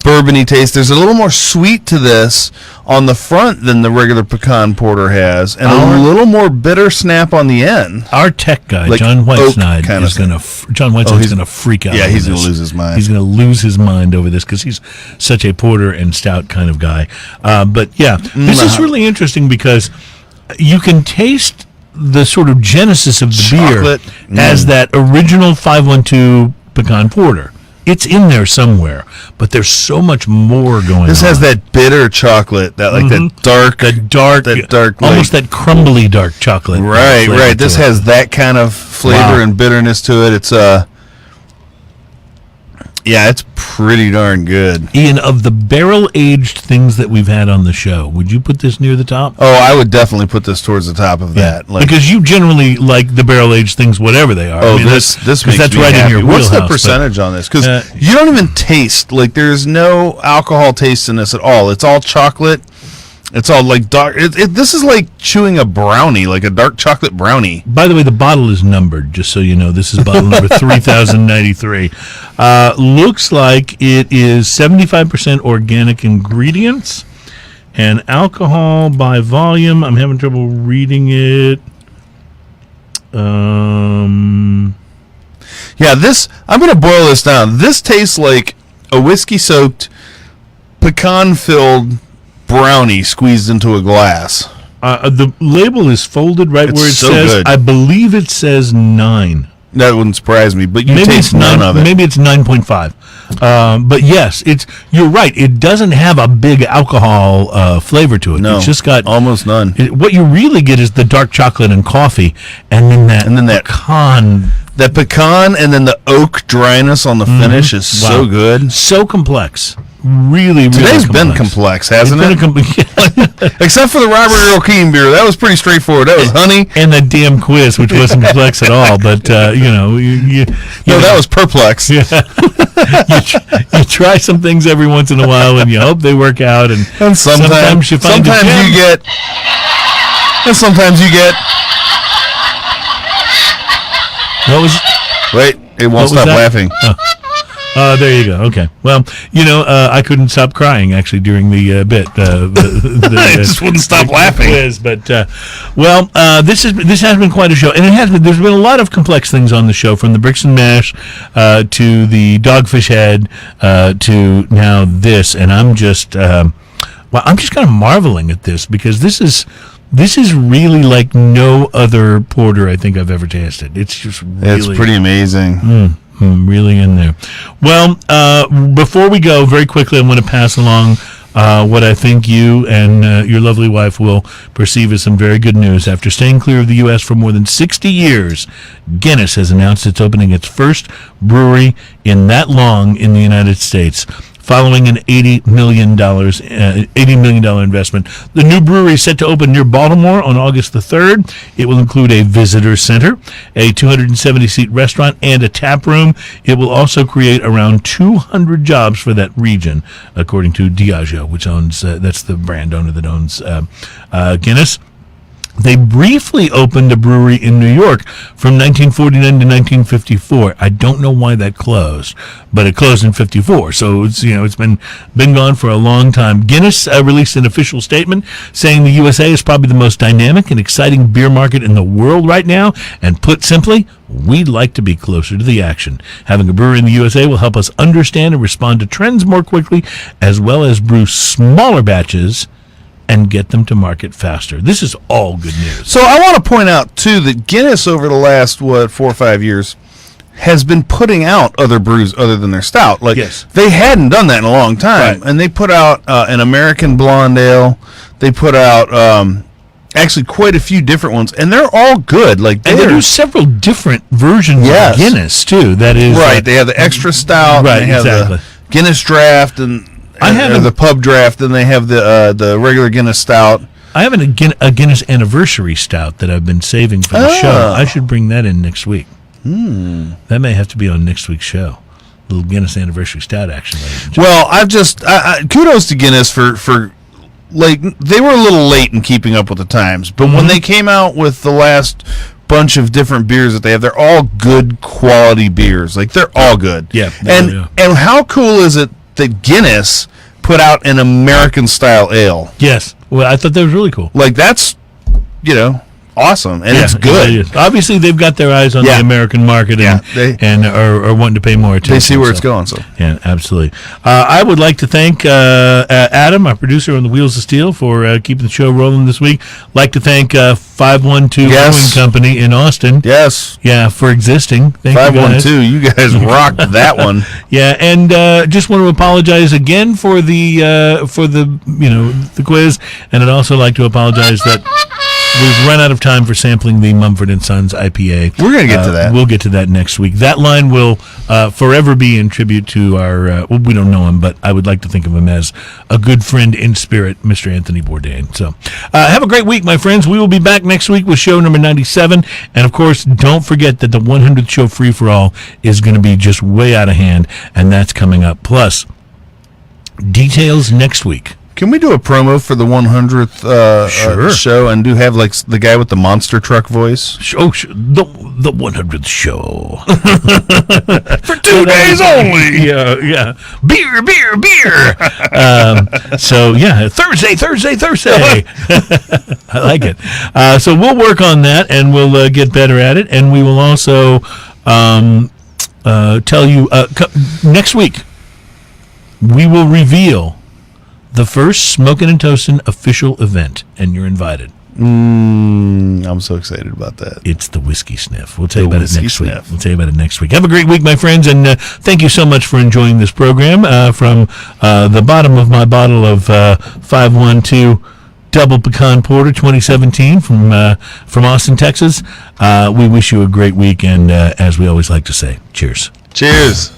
bourbon-y taste. There's a little more sweet to this on the front than the regular pecan porter has, and a little more bitter snap on the end. Our tech guy, Like John Whiteside, kind is of going to John Whiteside's going to freak out. Yeah, over he's going this. to lose his mind. He's going to lose his mind over this because he's such a porter and stout kind of guy. But yeah, this is really interesting because you can taste the sort of genesis of the Chocolate. beer as that original 512 pecan porter. It's in there somewhere, but there's so much more going on. This has that bitter chocolate, that like that dark, almost like, that crumbly dark chocolate. right. This has that kind of flavor and bitterness to it. It's it's pretty darn good. Ian, of the barrel-aged things that we've had on the show, would you put this near the top? Oh, I would definitely put this towards the top of that. Like, because you generally like the barrel-aged things, whatever they are. oh, I mean, this makes that's me right happy. in your What's wheelhouse. the percentage on this? Because but, you don't even taste, like, there's no alcohol taste in this at all. It's all chocolate. It's all like dark. This is like chewing a brownie, like a dark chocolate brownie. by the way, the bottle is numbered, just so you know. This is bottle number 3093. Looks like it is 75% organic ingredients and alcohol by volume. I'm having trouble reading it. Yeah, I'm going to boil this down. This tastes like a whiskey-soaked, pecan-filled brownie squeezed into a glass. The label is folded right It's where it so says, good. I believe it says 9 That wouldn't surprise me, but you Maybe taste it's none of it. Maybe it's 9.5. But yes, you're right. It doesn't have a big alcohol flavor to it. No, it's just got almost none. What you really get is the dark chocolate and coffee, and then that pecan. That pecan and then the oak dryness on the finish is so good. So complex. Really Today's complex. been complex, hasn't it? Except for the Robert Earl Keen beer. That was pretty straightforward. That was honey. And the damn quiz, which wasn't complex at all. But, that was perplex. Yeah. you try some things every once in a while, and you hope they work out. And sometimes you find sometimes you get. What was? Wait, it won't stop laughing. There you go. Okay. Well, I couldn't stop crying actually during the bit. I just wouldn't stop laughing. Quiz, but this has been quite a show, and it has been. There's been a lot of complex things on the show, from the Brixton mash to the Dogfish head to now this, and I'm just kind of marveling at this, because this is really like no other porter I think I've ever tasted. It's just really... It's pretty amazing. Really in there. Well, before we go, very quickly, I'm going to pass along what I think you and your lovely wife will perceive as some very good news. After staying clear of the U.S. for more than 60 years, Guinness has announced it's opening its first brewery in that long in the United States. Following an $80 million investment. The new brewery is set to open near Baltimore on August the 3rd. It will include a visitor center, a 270-seat restaurant, and a tap room. It will also create around 200 jobs for that region, according to Diageo, which owns, that's the brand owner that owns Guinness. They briefly opened a brewery in New York from 1949 to 1954. I don't know why that closed, but it closed in 54. So it's been gone for a long time. Guinness released an official statement saying the USA is probably the most dynamic and exciting beer market in the world right now. And put simply, we'd like to be closer to the action. Having a brewery in the USA will help us understand and respond to trends more quickly, as well as brew smaller batches and get them to market faster. This is all good news. So I want to point out, too, that Guinness over the last, 4 or 5 years has been putting out other brews other than their stout. Yes. They hadn't done that in a long time. Right. And they put out an American blonde ale. They put out actually quite a few different ones, and they're all good. And they do several different versions of Guinness, too. That is right. They have the extra stout. Right, and they have the Guinness draft and the pub draft, and they have the regular Guinness stout. I have a Guinness anniversary stout that I've been saving for the show. I should bring that in next week. That may have to be on next week's show. Little Guinness anniversary stout action, ladies and gentlemen. Well, kudos to Guinness for like, they were a little late in keeping up with the times, but when they came out with the last bunch of different beers that they have, they're all good quality beers. Like, they're all good. Yeah. And how cool is it that Guinness put out an American-style ale? Yes. Well, I thought that was really cool. Like, that's, awesome, and it's good. Obviously, they've got their eyes on the American market and are wanting to pay more attention. They see where it's going. So yeah, absolutely. I would like to thank Adam, our producer on the Wheels of Steel, for keeping the show rolling this week. Like to thank 512 Brewing Company in Austin. Yes. Yeah, for existing. Thank 512. You guys rocked that one. Yeah, and just want to apologize again for the the quiz, and I'd also like to apologize that we've run out of time for sampling the Mumford & Sons IPA. We're going to get to that. We'll get to that next week. That line will forever be in tribute to our, we don't know him, but I would like to think of him as a good friend in spirit, Mr. Anthony Bourdain. So have a great week, my friends. We will be back next week with show number 97. And, of course, don't forget that the 100th show free-for-all is going to be just way out of hand, and that's coming up. Plus, details next week. Can we do a promo for the 100th show and have like the guy with the monster truck voice? The 100th show. For 2 days only. Yeah. Beer. Thursday. I like it. So we'll work on that, and we'll get better at it, and we will also tell you next week we will reveal the first Smokin' and Toastin' official event, and you're invited. I'm so excited about that. It's the whiskey sniff. We'll tell you The about it whiskey next sniff. week. We'll tell you about it next week. Have a great week, my friends, and thank you so much for enjoying this program. From the bottom of my bottle of 512 Double Pecan Porter 2017 from Austin, Texas. We wish you a great week, and as we always like to say, cheers. Cheers.